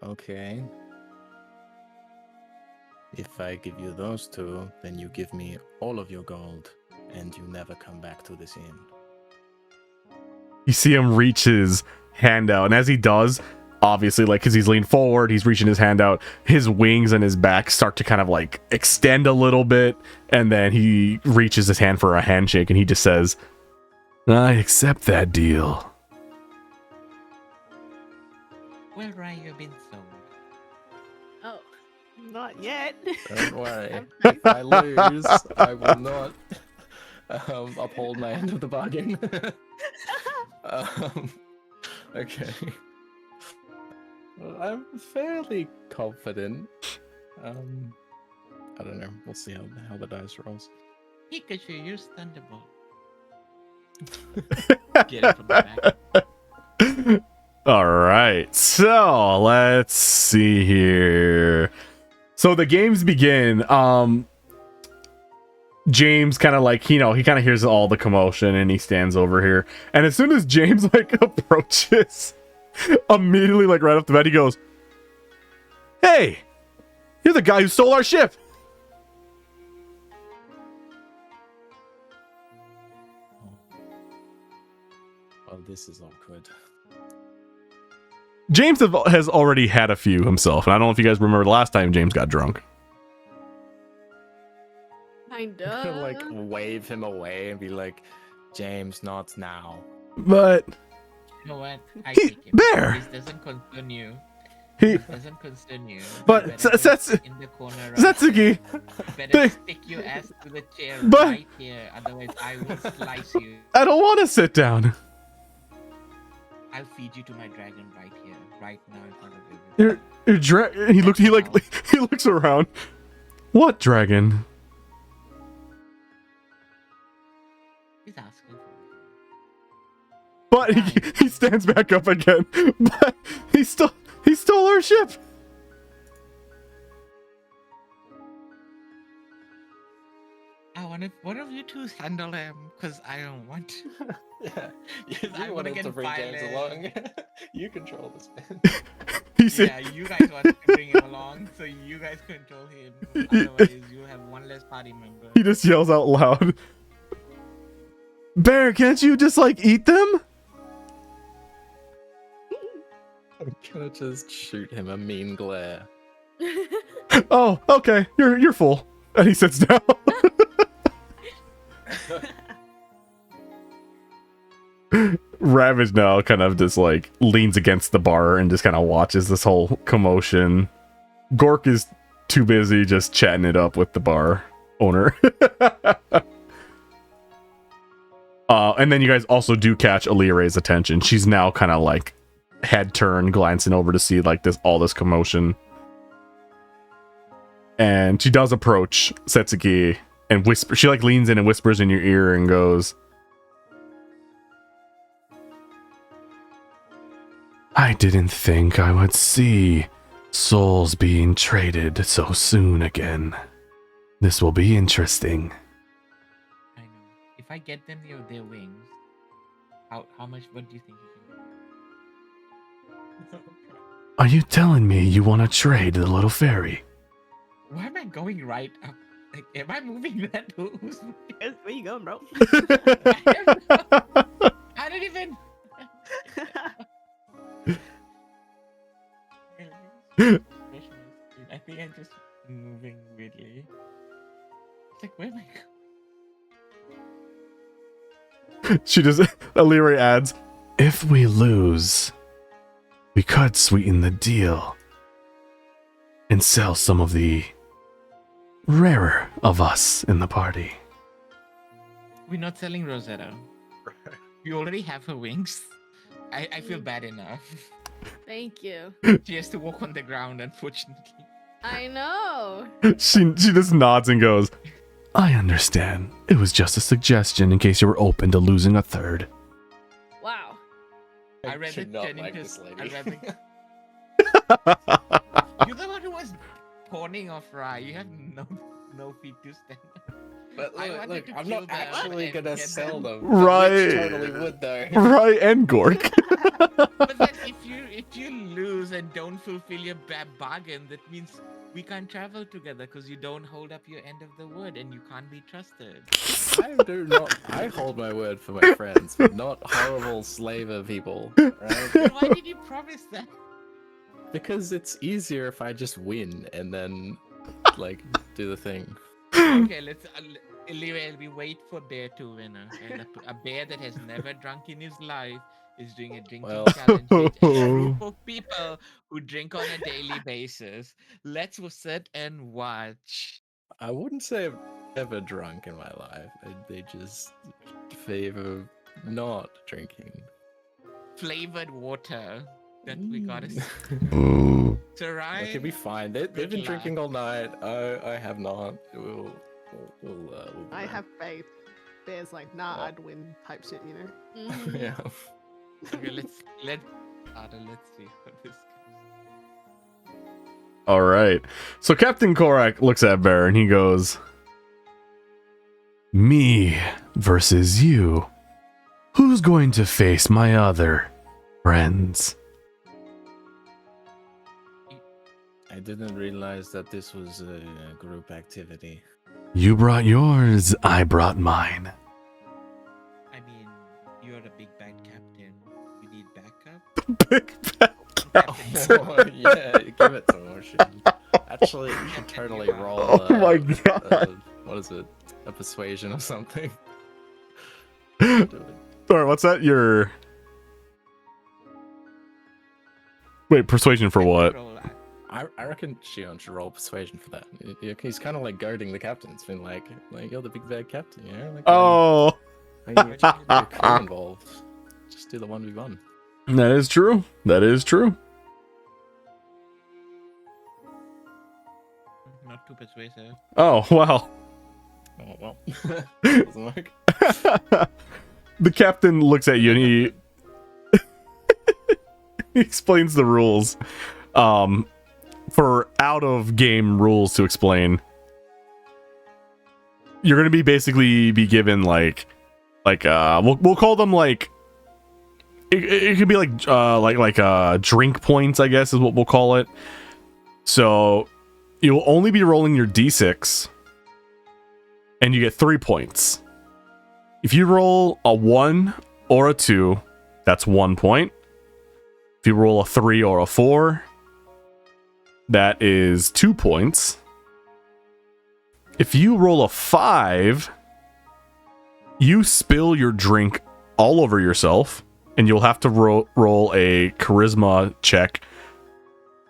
Okay. If I give you those two, then you give me all of your gold, and you never come back to this inn. You see him reach his hand out, and as he does, obviously, like, because he's leaned forward, he's reaching his hand out, his wings and his back start to kind of like extend a little bit, and then he reaches his hand for a handshake, and he just says, "I accept that deal." Well, Ryan, you've been sold. Oh. Not yet. Don't worry. If I lose, I will not uphold my end of the bargain. Okay. Well, I'm fairly confident. I don't know. We'll see how the dice rolls. Pikachu, use Thunderbolt. Get it from the back. All right, so let's see here. So the games begin. James kind of like, he kind of hears all the commotion, and he stands over here. And as soon as James like approaches, immediately like right off the bat, he goes, "Hey, you're the guy who stole our ship." Well, this is awkward. James has already had a few himself, and I don't know if you guys remember the last time James got drunk. Kinda. Like wave him away and be like, "James, not now." But You know what? I take it. Bear! This doesn't concern you. he, It doesn't concern you. But You better go in the corner right Setsuki, there. Better they- stick your ass to the chair But- right here, otherwise I will slice you. I don't want to sit down. I'll feed you to my dragon right here, right now in front of you. He looks around. What dragon? He's asking for it. But he stands back up again. But he stole our ship. I want one of you two handle him, because I don't want to. Yeah, I you wanna wanted get to bring James violent. along. You control this man. He said, Yeah, you guys wanted to bring him along, so you guys control him. Otherwise, you'll have one less party member. he just yells out loud, "Bear, can't you just like eat them?" I'm gonna just shoot him a mean glare. Oh, okay, you're full. And he sits down. Ravage now kind of just like leans against the bar and just kind of watches this whole commotion. Gork is too busy just chatting it up with the bar owner. And then you guys also do catch Alire's attention. She's now kind of like head turned, glancing over to see like all this commotion. And she does approach Setsuki and whisper. She like leans in and whispers in your ear and goes, "I didn't think I would see souls being traded so soon again. This will be interesting." I know. If I get them their wings, how much? What do you think you can do? Are you telling me you want to trade the little fairy? Why am I going right up? Like, am I moving that? Who's Where you going, bro? I don't even. I think I'm just moving weirdly. It's like, where am I? She just, Alire adds, "If we lose, we could sweeten the deal and sell some of the rarer of us in the party." We're not selling Rosetta. We already have her wings. I feel bad enough. Thank you. She has to walk on the ground, unfortunately. I know. She just nods and goes, I understand. It was just a suggestion in case you were open to losing a third. Wow. I read do it not turn like into- this lady. I read it- You're the one who was pawning off Rye. You have no feet to stand. But I look, wanted to I'm kill not them actually and gonna get sell them. them. Right. The witch totally would though. Right, and Gork. But then if you lose and don't fulfill your bargain, that means we can't travel together because you don't hold up your end of the word and you can't be trusted. I hold my word for my friends, but not horrible slaver people, right? Then why did you promise that? Because it's easier if I just win and then, like, do the thing. Okay, let's we wait for Bear to win. And a bear that has never drunk in his life is doing a drinking Well- challenge with a group of people who drink on a daily basis. Let's sit and watch. I wouldn't say I've ever drunk in my life. They just favor not drinking. Flavored water that we gotta. So right. It could be fine. They've Good been luck. drinking all night. I have not. We'll be I back. have faith. Bear's like, nah, Oh. I'd win type shit, you know? Mhm. Yeah. Okay, let's see what this. All right. So Captain Korak looks at Bear and he goes, me versus you. Who's going to face my other friends? I didn't realize that this was a group activity. You brought yours, I brought mine. I mean, you're the big bad captain. We need backup. Big fat Captain, Oh, yeah, give it to Motion. Actually, you should totally roll. Oh my God. What is it? A persuasion or something. Sorry, Do it. what's that? Your wait, persuasion for what? roll that. I reckon Shion should roll persuasion for that. He's kind of like goading the captain. It's been like you're the big bad captain, you know? Like, Oh, you're crew involved. Just do the 1v1. that is true. That is true. Not too persuasive. Oh, wow. Oh well, doesn't work. The captain looks at you and he he explains the rules. For out of game rules to explain, you're gonna be basically be given like we'll call them like it could be like drink points, I guess is what we'll call it. So you'll only be rolling your d6 and you get 3 points. If you roll a 1 or a 2, that's 1 point. If you roll a 3 or a 4, that is 2 points. If you roll a 5, you spill your drink all over yourself, and you'll have to roll a charisma check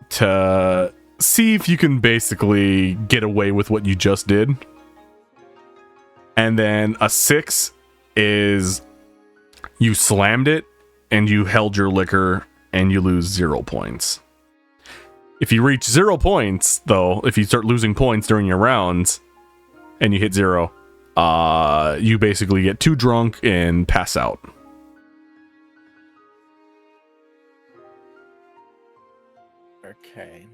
to see if you can basically get away with what you just did. And then a 6 is you slammed it and you held your liquor and you lose 0 points. If you reach 0 points, though, if you start losing points during your rounds and you hit 0, you basically get too drunk and pass out. Okay.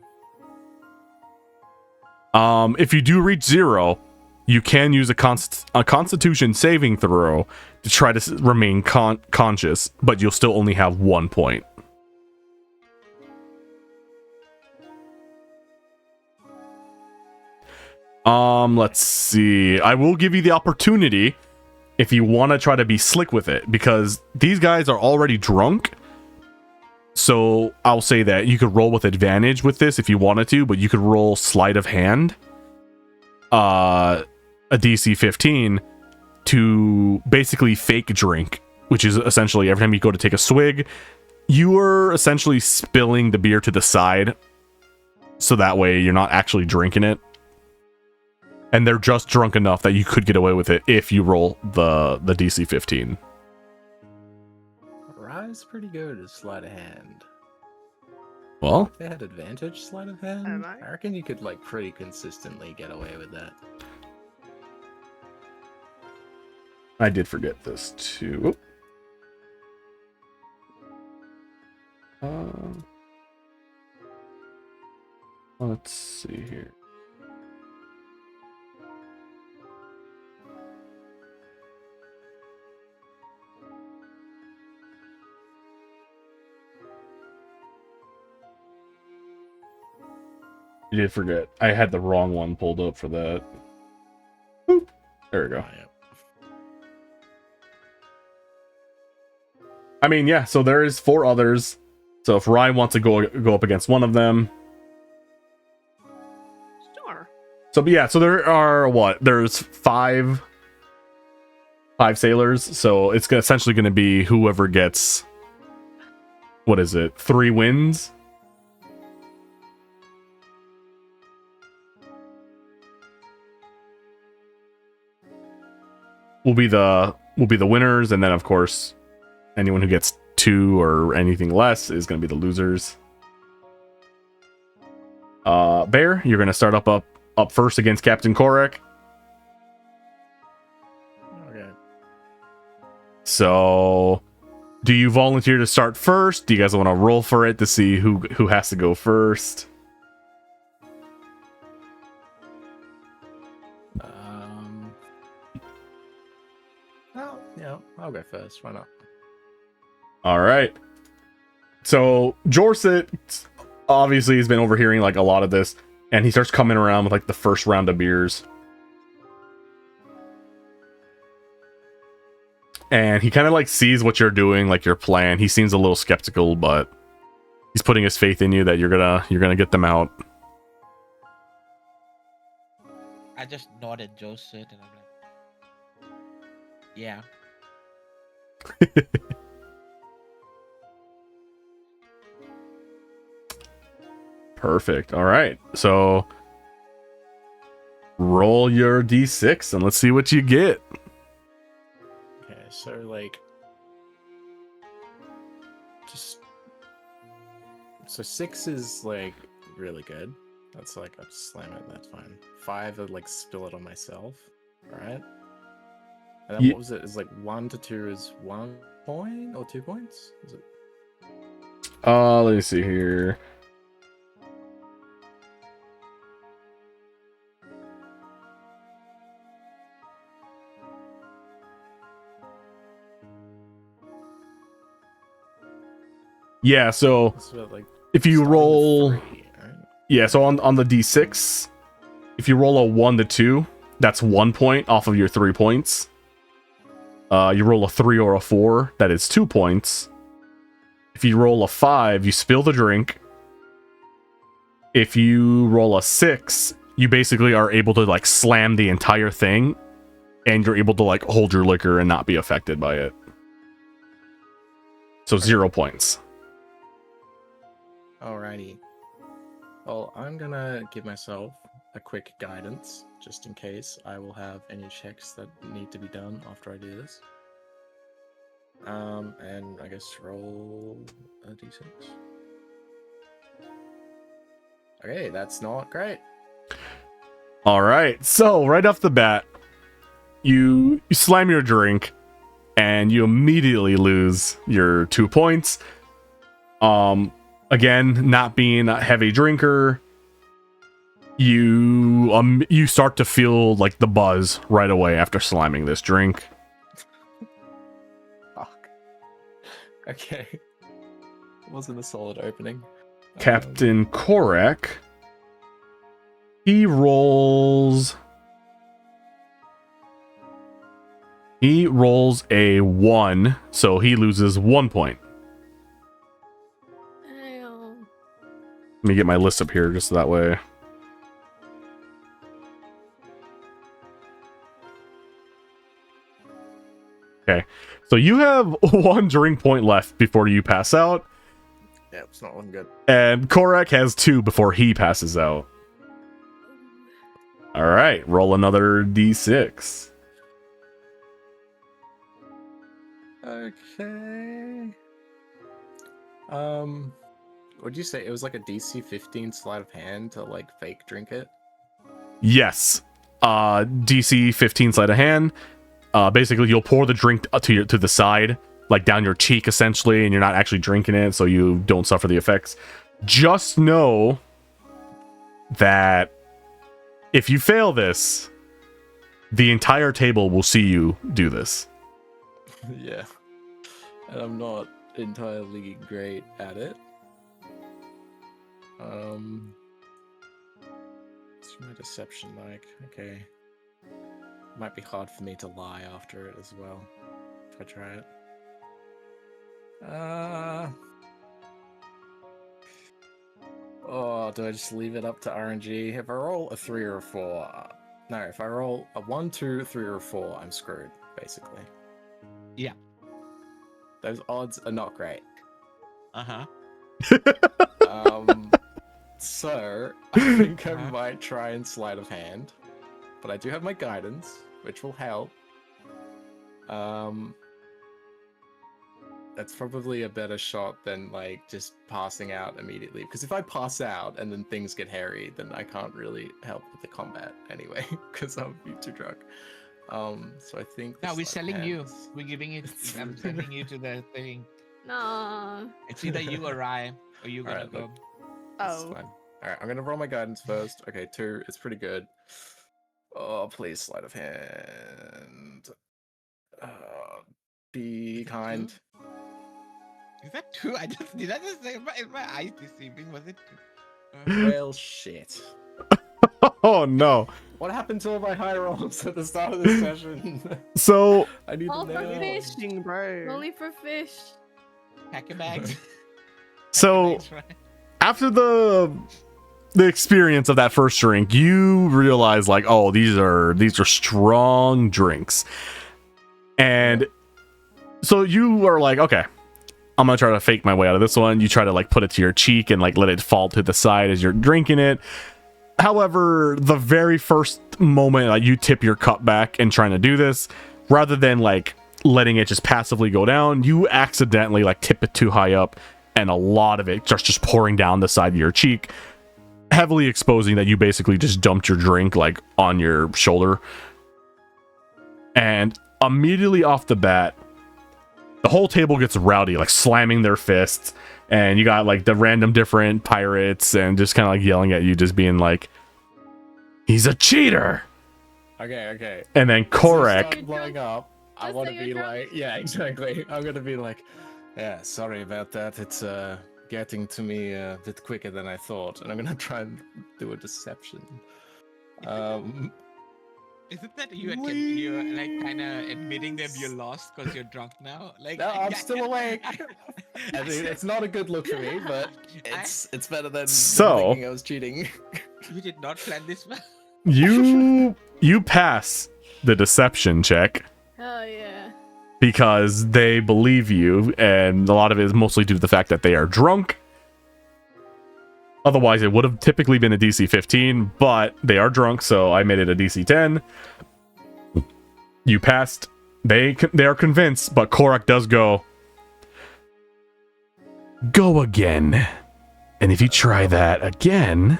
If you do reach 0, you can use a Constitution saving throw to try to remain conscious, but you'll still only have 1 point. Let's see. I will give you the opportunity if you want to try to be slick with it, because these guys are already drunk. So I'll say that you could roll with advantage with this if you wanted to, but you could roll sleight of hand, a DC 15, to basically fake drink, which is essentially every time you go to take a swig, you are essentially spilling the beer to the side, so that way you're not actually drinking it. and they're just drunk enough that you could get away with it if you roll the DC 15. Rye's pretty good at sleight of hand. Well, If they had advantage sleight of hand, Am I? I reckon you could like pretty consistently get away with that. I did forget this too. Let's see here. You did forget. I had the wrong one pulled up for that. Boop. There we go. Oh, yeah. I mean, yeah, so there is 4 others. So if Ryan wants to go up against one of them. Sure. So but yeah, so there are there's 5 sailors. So it's essentially going to be whoever gets, what is it? 3 wins. Will be the winners, and then of course anyone who gets 2 or anything less is going to be the losers. Bear, you're going to start up first against Captain Korek. Okay. So, do you volunteer to start first? Do you guys want to roll for it to see who has to go first? Well, yeah, I'll go first. Why not? All right. So Jorset obviously has been overhearing like a lot of this, and he starts coming around with like the first round of beers. And he kind of like sees what you're doing, like your plan. He seems a little skeptical, but he's putting his faith in you that you're gonna get them out. I just nodded Joseph and I'm like, yeah. Perfect. All right. So roll your d6 and let's see what you get. Okay, so like, just so 6 is like really good. That's like I just slam it. That's fine. 5, I'd like spill it on myself. All right. And then Ye- what was it? Is like 1 to 2 is 1 point or 2 points? Is it? Let me see here. Yeah, so It's about, like, if you starting with roll 3, right? yeah, so on the d6, if you roll a 1 to 2, that's 1 point off of your 3 points. You roll a 3 or a 4, that is 2 points. If you roll a 5, you spill the drink. If you roll a 6, you basically are able to like slam the entire thing, and you're able to like hold your liquor and not be affected by it. So 0 points. Alrighty. Well, I'm gonna give myself a quick guidance, just in case I will have any checks that need to be done after I do this. And I guess roll a d6. Okay, that's not great. All right. So right off the bat, you slam your drink, and you immediately lose your 2 points. Again, not being a heavy drinker, you start to feel like the buzz right away after slamming this drink. Fuck. Okay. It wasn't a solid opening. Captain Korek, he rolls a 1, so he loses 1 point. Damn. Let me get my list up here just that way. Okay, so you have 1 drink point left before you pass out, Yeah, it's not looking good. and Korek has 2 before he passes out. All right, roll another d6. Okay. What'd you say? It was like a DC 15 sleight of hand to like fake drink it? Yes. DC 15 sleight of hand. Basically, you'll pour the drink to the side, like down your cheek, essentially, and you're not actually drinking it, so you don't suffer the effects. Just know that if you fail this, the entire table will see you do this. Yeah. And I'm not entirely great at it. What's my deception like? Okay. Might be hard for me to lie after it as well. If I try it. Oh, do I just leave it up to RNG? If I roll a 3 or a 4... no, if I roll a 1, 2, 3, or 4, I'm screwed, basically. Yeah. Those odds are not great. Uh-huh. So, I think I might try and sleight of hand. But I do have my guidance, which will help. That's probably a better shot than, like, just passing out immediately. Because if I pass out and then things get hairy, then I can't really help with the combat anyway. Because I'm too drunk. So I think... No, we're sleight of selling you. hand- We're giving it. I'm sending you to the thing. No. It's either you or I, or you gonna Alright, go. look. That's Oh. fine. Alright, I'm gonna roll my guidance first. Okay, 2. It's pretty good. Oh, please, sleight of hand. Be kind. Is that 2? Did I just say is my eyes deceiving? Was it 2? Well, shit. Oh no. What happened to all my high rolls at the start of this session? So I need All to for know. fish. Dang, bro. Only for fish. Pack your bags. so Pack your bags, right? after the experience of that first drink, you realize like, oh, these are strong drinks. And so you are like, okay, I'm gonna try to fake my way out of this one. You try to like put it to your cheek and like let it fall to the side as you're drinking it. However, the very first moment like you tip your cup back and trying to do this, rather than like letting it just passively go down, you accidentally like tip it too high up, and a lot of it just pouring down the side of your cheek, heavily exposing that you basically just dumped your drink like on your shoulder. And immediately off the bat, the whole table gets rowdy, like slamming their fists, and you got like the random different pirates and just kind of like yelling at you, just being like, he's a cheater. Okay. And then Korak, Start blowing up. I Just want say to you're be drunk. like, yeah, exactly. I'm gonna be like, yeah, sorry about that. It's getting to me a bit quicker than I thought, and I'm gonna try and do a deception. Isn't that you're like kind of admitting that you're lost because you're drunk now? Like, No, I'm still awake. I mean, it's not a good look for me, but I- it's better than So- thinking I was cheating. You did not plan this well. you pass the deception check Hell yeah. because they believe you, and a lot of it is mostly due to the fact that they are drunk. Otherwise, it would have typically been a DC 15, but they are drunk, so I made it a DC 10. You passed. They are convinced, but Korak does go again. And if you try that again...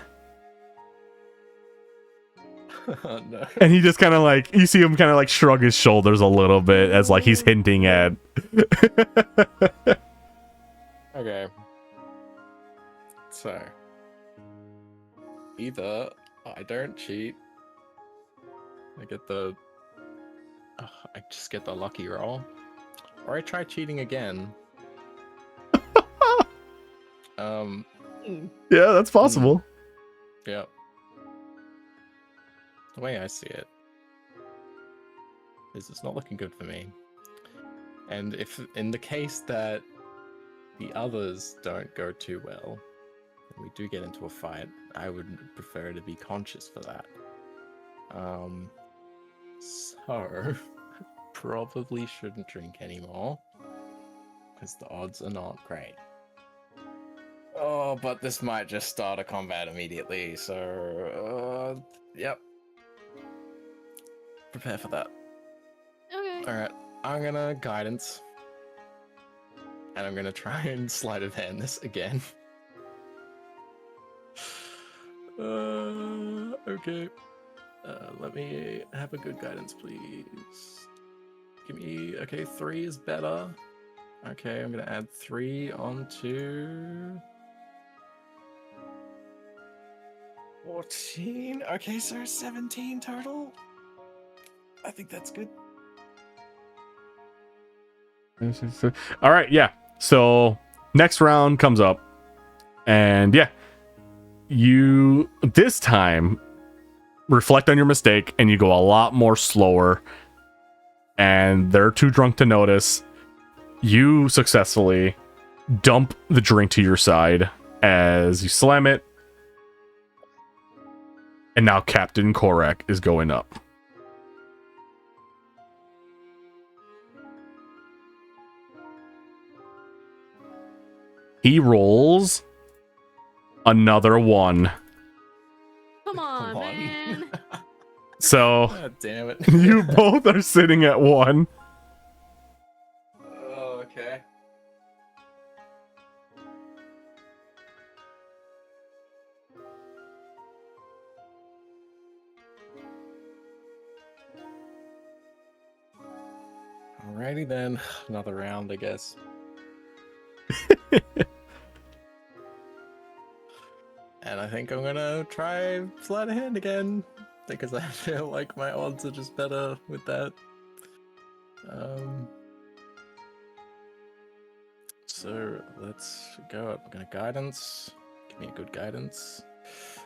Oh, no. And he just kind of like, you see him kind of like shrug his shoulders a little bit as like he's hinting at... Okay. So, either I don't cheat, I just get the lucky roll, or I try cheating again. Yeah, that's possible. Yeah. The way I see it is it's not looking good for me. And if in the case that the others don't go too well, and we do get into a fight, I would prefer to be conscious for that. So probably shouldn't drink anymore because the odds are not great. Oh, but this might just start a combat immediately, so yep. prepare for that. Okay. Alright, I'm gonna guidance. And I'm gonna try and sleight of hand this again. Okay. Let me have a good guidance, please. Give me, okay, 3 is better. Okay, I'm gonna add 3 onto 14. Okay, so 17 total. I think that's good. All right, yeah. So next round comes up, and yeah, you this time reflect on your mistake, and you go a lot more slower. And they're too drunk to notice. You successfully dump the drink to your side as you slam it, and now Captain Korak is going up. He rolls another 1. Come on, Come on. man. So God damn it. you both are sitting at 1. Oh, okay. Alrighty then, another round, I guess. And I think I'm gonna try sleight of hand again, because I feel like my odds are just better with that. So let's go. I'm gonna guidance. Give me a good guidance.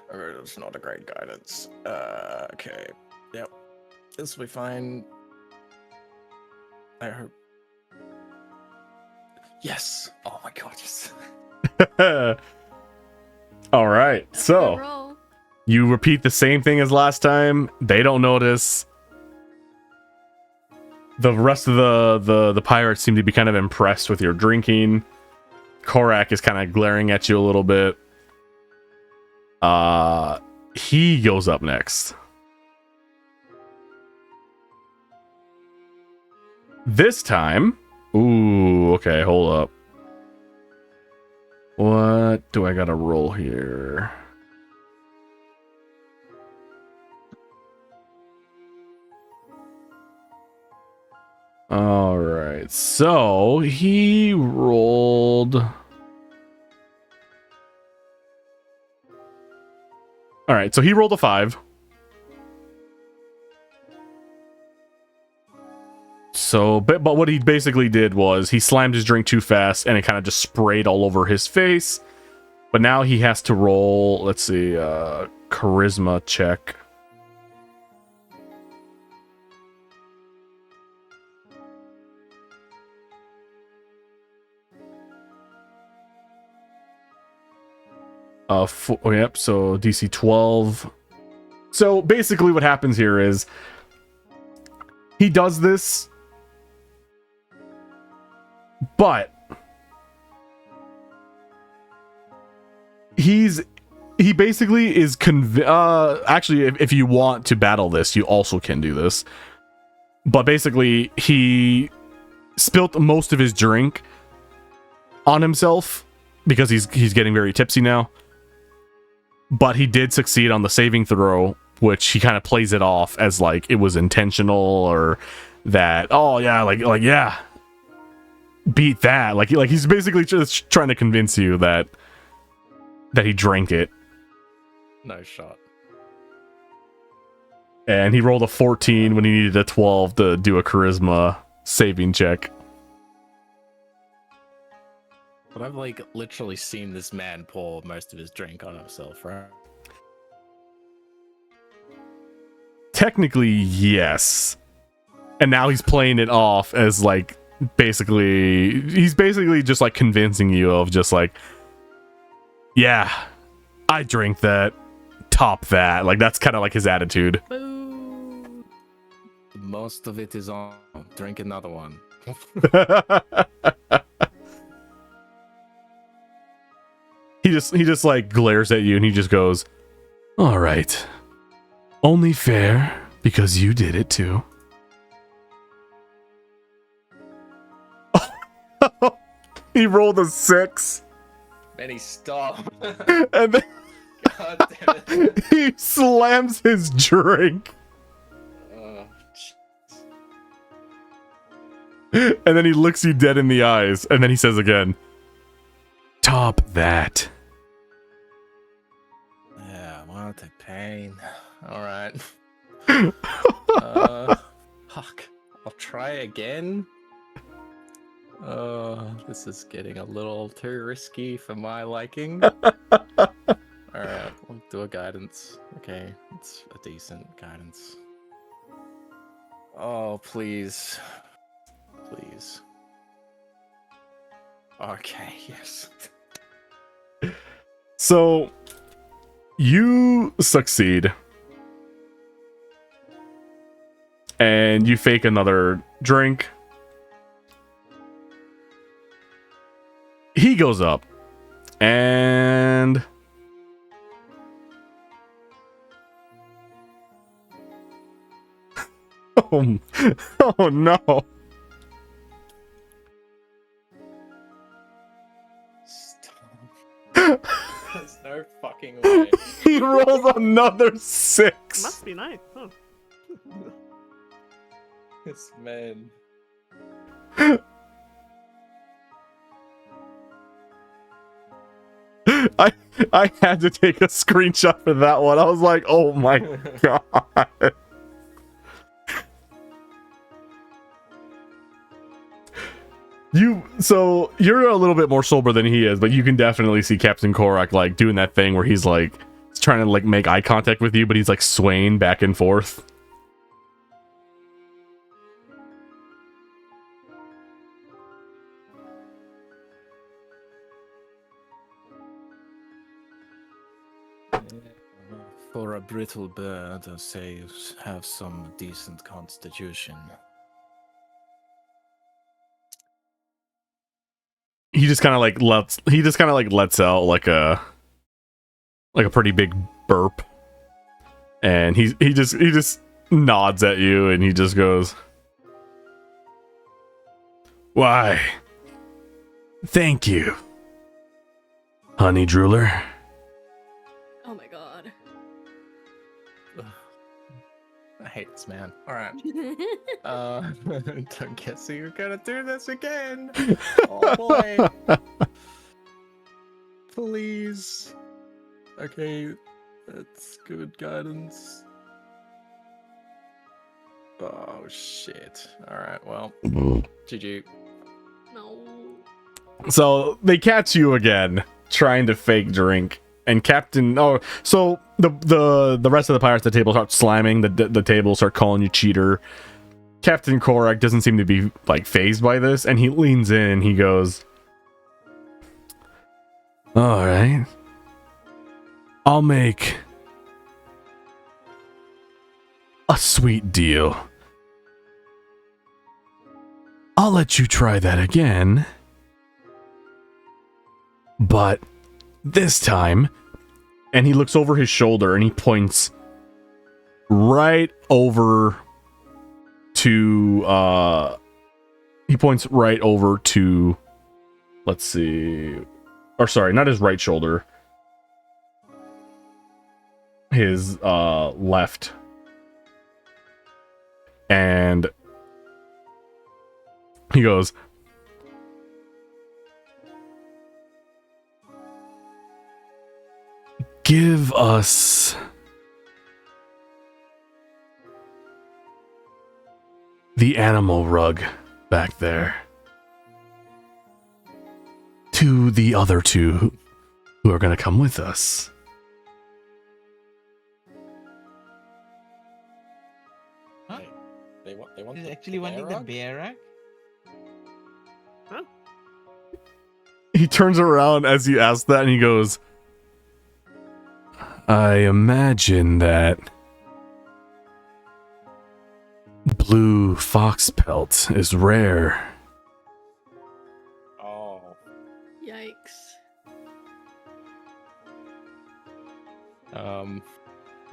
Or it's not a great guidance. Okay. Yep. This will be fine. I hope. Yes. Oh my god. Yes. All right. That's a So good roll. you repeat the same thing as last time. They don't notice. The rest of the pirates seem to be kind of impressed with your drinking. Korak is kind of glaring at you a little bit. He goes up next. This time, ooh, okay, hold up. What do I gotta roll here? All right, so he rolled. All right, so he rolled a 5. So, but what he basically did was he slammed his drink too fast and it kind of just sprayed all over his face. But now he has to roll, let's see, charisma check. Yep, so DC 12. So basically what happens here is he does this, but he basically is actually, if you want to battle this, you also can do this. But basically, he spilt most of his drink on himself because he's getting very tipsy now. But he did succeed on the saving throw, which he kind of plays it off as like it was intentional, or that, oh yeah, like yeah, beat that. Like he's basically just trying to convince you that he drank it. No shot. And he rolled a 14 when he needed a 12 to do a charisma saving check. But I've like literally seen this man pour most of his drink on himself, right? Technically, yes. And now he's playing it off as like he's basically just like convincing you of just like, yeah, I drank that, top that. Like that's kind of like his attitude. Boo. Most of it is on. Drink another one. He just like glares at you and he just goes, all right, only fair. Because you did it too. He rolled a 6. Benny, stop. And then God damn it. he slams his drink. Oh, And then he looks you dead in the eyes. And then he says again, top that. yeah, what a pain. Alright. Fuck. I'll try again. This is getting a little too risky for my liking. Alright, we'll do a guidance. Okay, it's a decent guidance. Oh, please. Please. Okay, yes. So you succeed. And you fake another drink. He goes up. And oh no. Stop. There's no fucking way. He rolls another 6. Must be nice. Huh. This man. I had to take a screenshot for that one. I was like, oh my god. So you're a little bit more sober than he is, but you can definitely see Captain Korak like doing that thing where he's like trying to like make eye contact with you, but he's like swaying back and forth. For a brittle bird, I'd say you have some decent constitution. He just kind of like lets out like a pretty big burp, and he just nods at you, and he just goes, "Why? Thank you, honey drooler." Oh my god. I hate this man. Alright. Don't guess you're gonna do this again. Oh boy. Please. Okay, that's good guidance. Oh shit. Alright, well. GG. No. So they catch you again trying to fake drink, and so the rest of the pirates at the table start slamming the table, start calling you cheater. Captain Korak doesn't seem to be like phased by this, and he leans in and he goes, all right, I'll make a sweet deal. I'll let you try that again, but this time, and he looks over his shoulder and he points right over to let's see, or sorry, not his right shoulder, his left, and he goes, give us the animal rug back there to the other two who are going to come with us. Huh? They want He's the actually wanting the rug? bear rug? He turns around as you ask that and he goes, I imagine that blue fox pelt is rare. Oh. Yikes.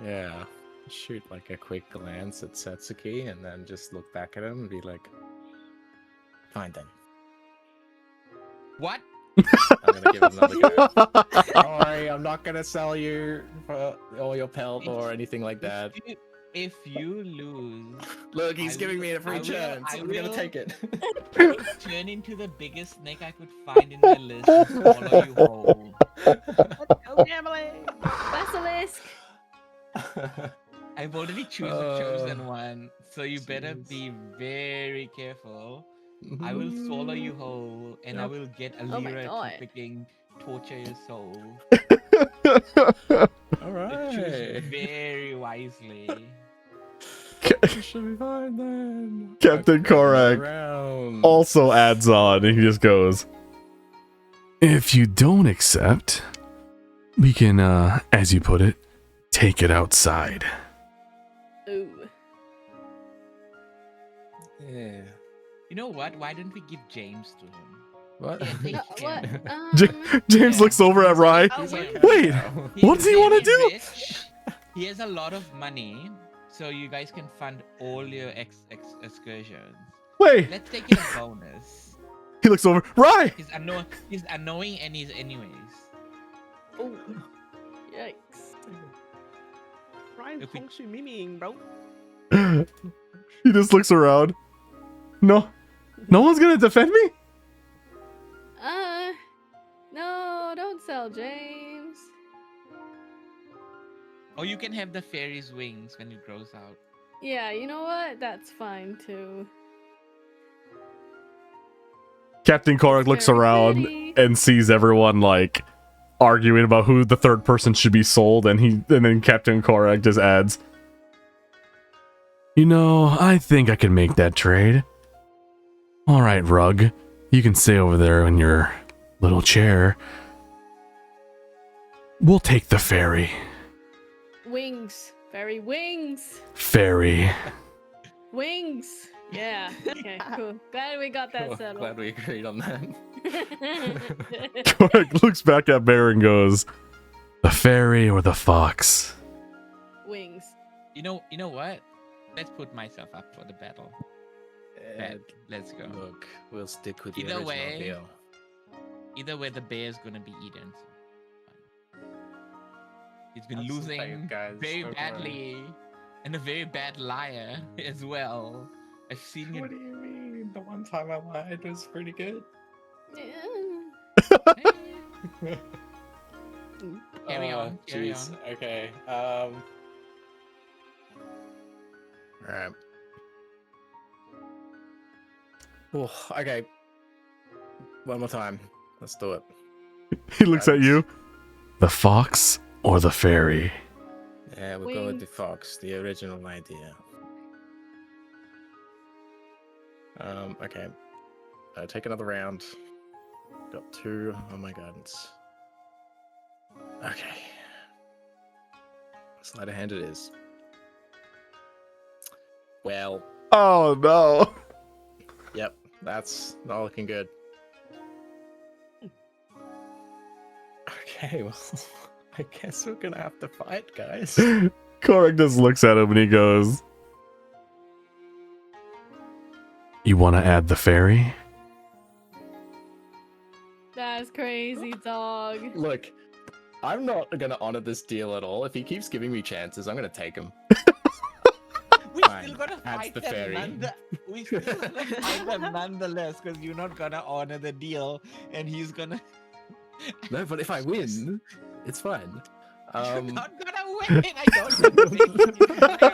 Yeah. shoot like a quick glance at Setsuki and then just look back at him and be like, fine then. What? I'm gonna give it another go. Don't worry, I'm not gonna sell you for all your pelt or anything like that. If you lose, Look, he's I giving will- me a I free will- chance. I I'm gonna will- take it. turn into the biggest snake I could find in my list and swallow you whole. Go gambling. Basilisk. I've already chosen one, so you better jeez. be very careful. I will swallow you whole, and I will get a Oh my lira God. to freaking torture your soul. All So choose right. very wisely. You should be fine then. Captain Okay, Korak round. also adds on, and he just goes, if you don't accept, we can, as you put it, take it outside. Ooh. Yeah. You know what? Why don't we give James to him? What? Yeah, take What? him. James Yeah. looks over at Rye. He's like, Wait. "Oh, He's What does he wanna very do? rich. He has a lot of money, so you guys can fund all your excursions. Wait, Let's take it a bonus. he looks over. Rye! He's annoying and he's anyways. Oh. Yikes. Ryan If we- Hongshu miming, bro. He just looks around. No one's gonna defend me? No, don't sell James. Or you can have the fairy's wings when it grows out. Yeah, you know what? That's fine too. Captain Korak looks Very around pretty. and sees everyone like arguing about who the third person should be sold, and then Captain Korak just adds, you know, I think I can make that trade. All right, Rug, you can stay over there in your little chair. We'll take the ferry. Wings. Fairy wings. Ferry. Wings. Yeah. Okay, cool. Glad we got that Cool, settled. glad we agreed on that. Korak looks back at Bear and goes, the ferry or the fox? Wings. You know what? Let's put myself up for the battle. Bet. Let's go. Look, we'll stick with the Either original way, deal. Either way, the bear's gonna be eaten. He's been That's the losing thing, guys, very don't worry. badly, and a very bad liar as well. I've seen you. What do you mean? The one time I lied was pretty good. Yeah. Carry on, carry jeez. on. Okay. Alright. Oh, okay. One more time. Let's do it. He looks at you. The fox or the ferry? Yeah, we'll go with the Wings. fox, the original idea. Okay. Take another round. Got 2. Oh my guidance. Okay. Sleight of hand it is. Well, Oh no. yep, that's not looking good. Okay, well, I guess we're gonna have to fight, guys. Korak just looks at him and he goes, you want to add the ferry? That's crazy, dog. Look, I'm not gonna honor this deal at all. If he keeps giving me chances, I'm gonna take him. We Fine, still gotta that's fight the them. ferry. We still gotta fight them nonetheless, because you're not gonna honor the deal, and he's gonna. No, but if I win, it's fine. You're not gonna win. I don't think. I'm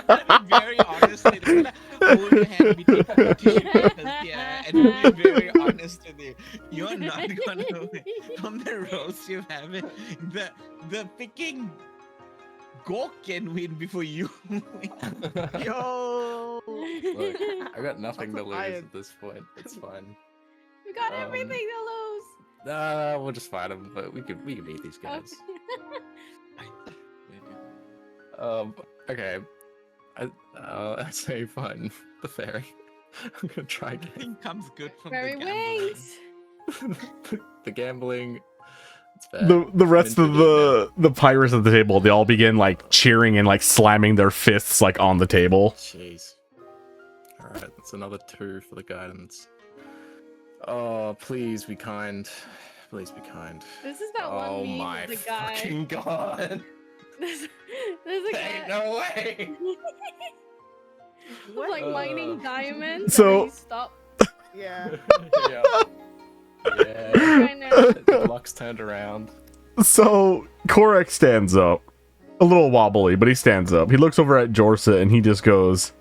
gonna be very honest. I'm gonna hold your hand between the tissue papers here and be very honest with you. You're not gonna win. From the roles you have it, the picking Gork can win before you win. Yo. Look, I got nothing to Shots lose fired. at this point. It's fine. We got Um, everything to lose. We'll just fight them, but we can beat these guys. Okay. I say fine. The fairy. I'm gonna try again. Nothing comes good from Fairy the gambling. wings. The gambling. It's fair. The rest of Into the pirates at the table, they all begin like cheering and like slamming their fists like on the table. Jeez. Alright, that's another 2 for the guidance. Oh, please be kind. Please be kind. This is that one Oh meme my of the guy. fucking god. There's a guy. Ain't no way. With, like mining diamonds. So- and he stopped. Yeah. Yeah. Right now. The luck's turned around. So Korek stands up. A little wobbly, but he stands up. He looks over at Jorsa and he just goes,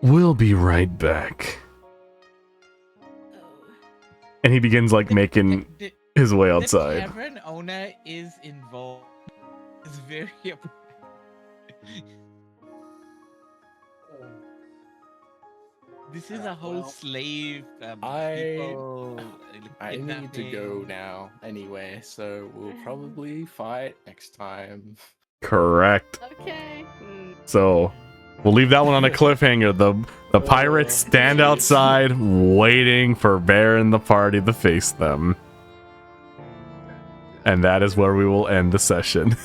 "We'll be right back." Oh. And he begins like making his way The outside. tavern owner is involved. Is very. This is a whole Well, slave. I need to kidnapping. go now anyway, so we'll probably fight next time. Correct. Okay. So we'll leave that one on a cliffhanger. The pirates stand outside waiting for Bear and the party to face them. And that is where we will end the session.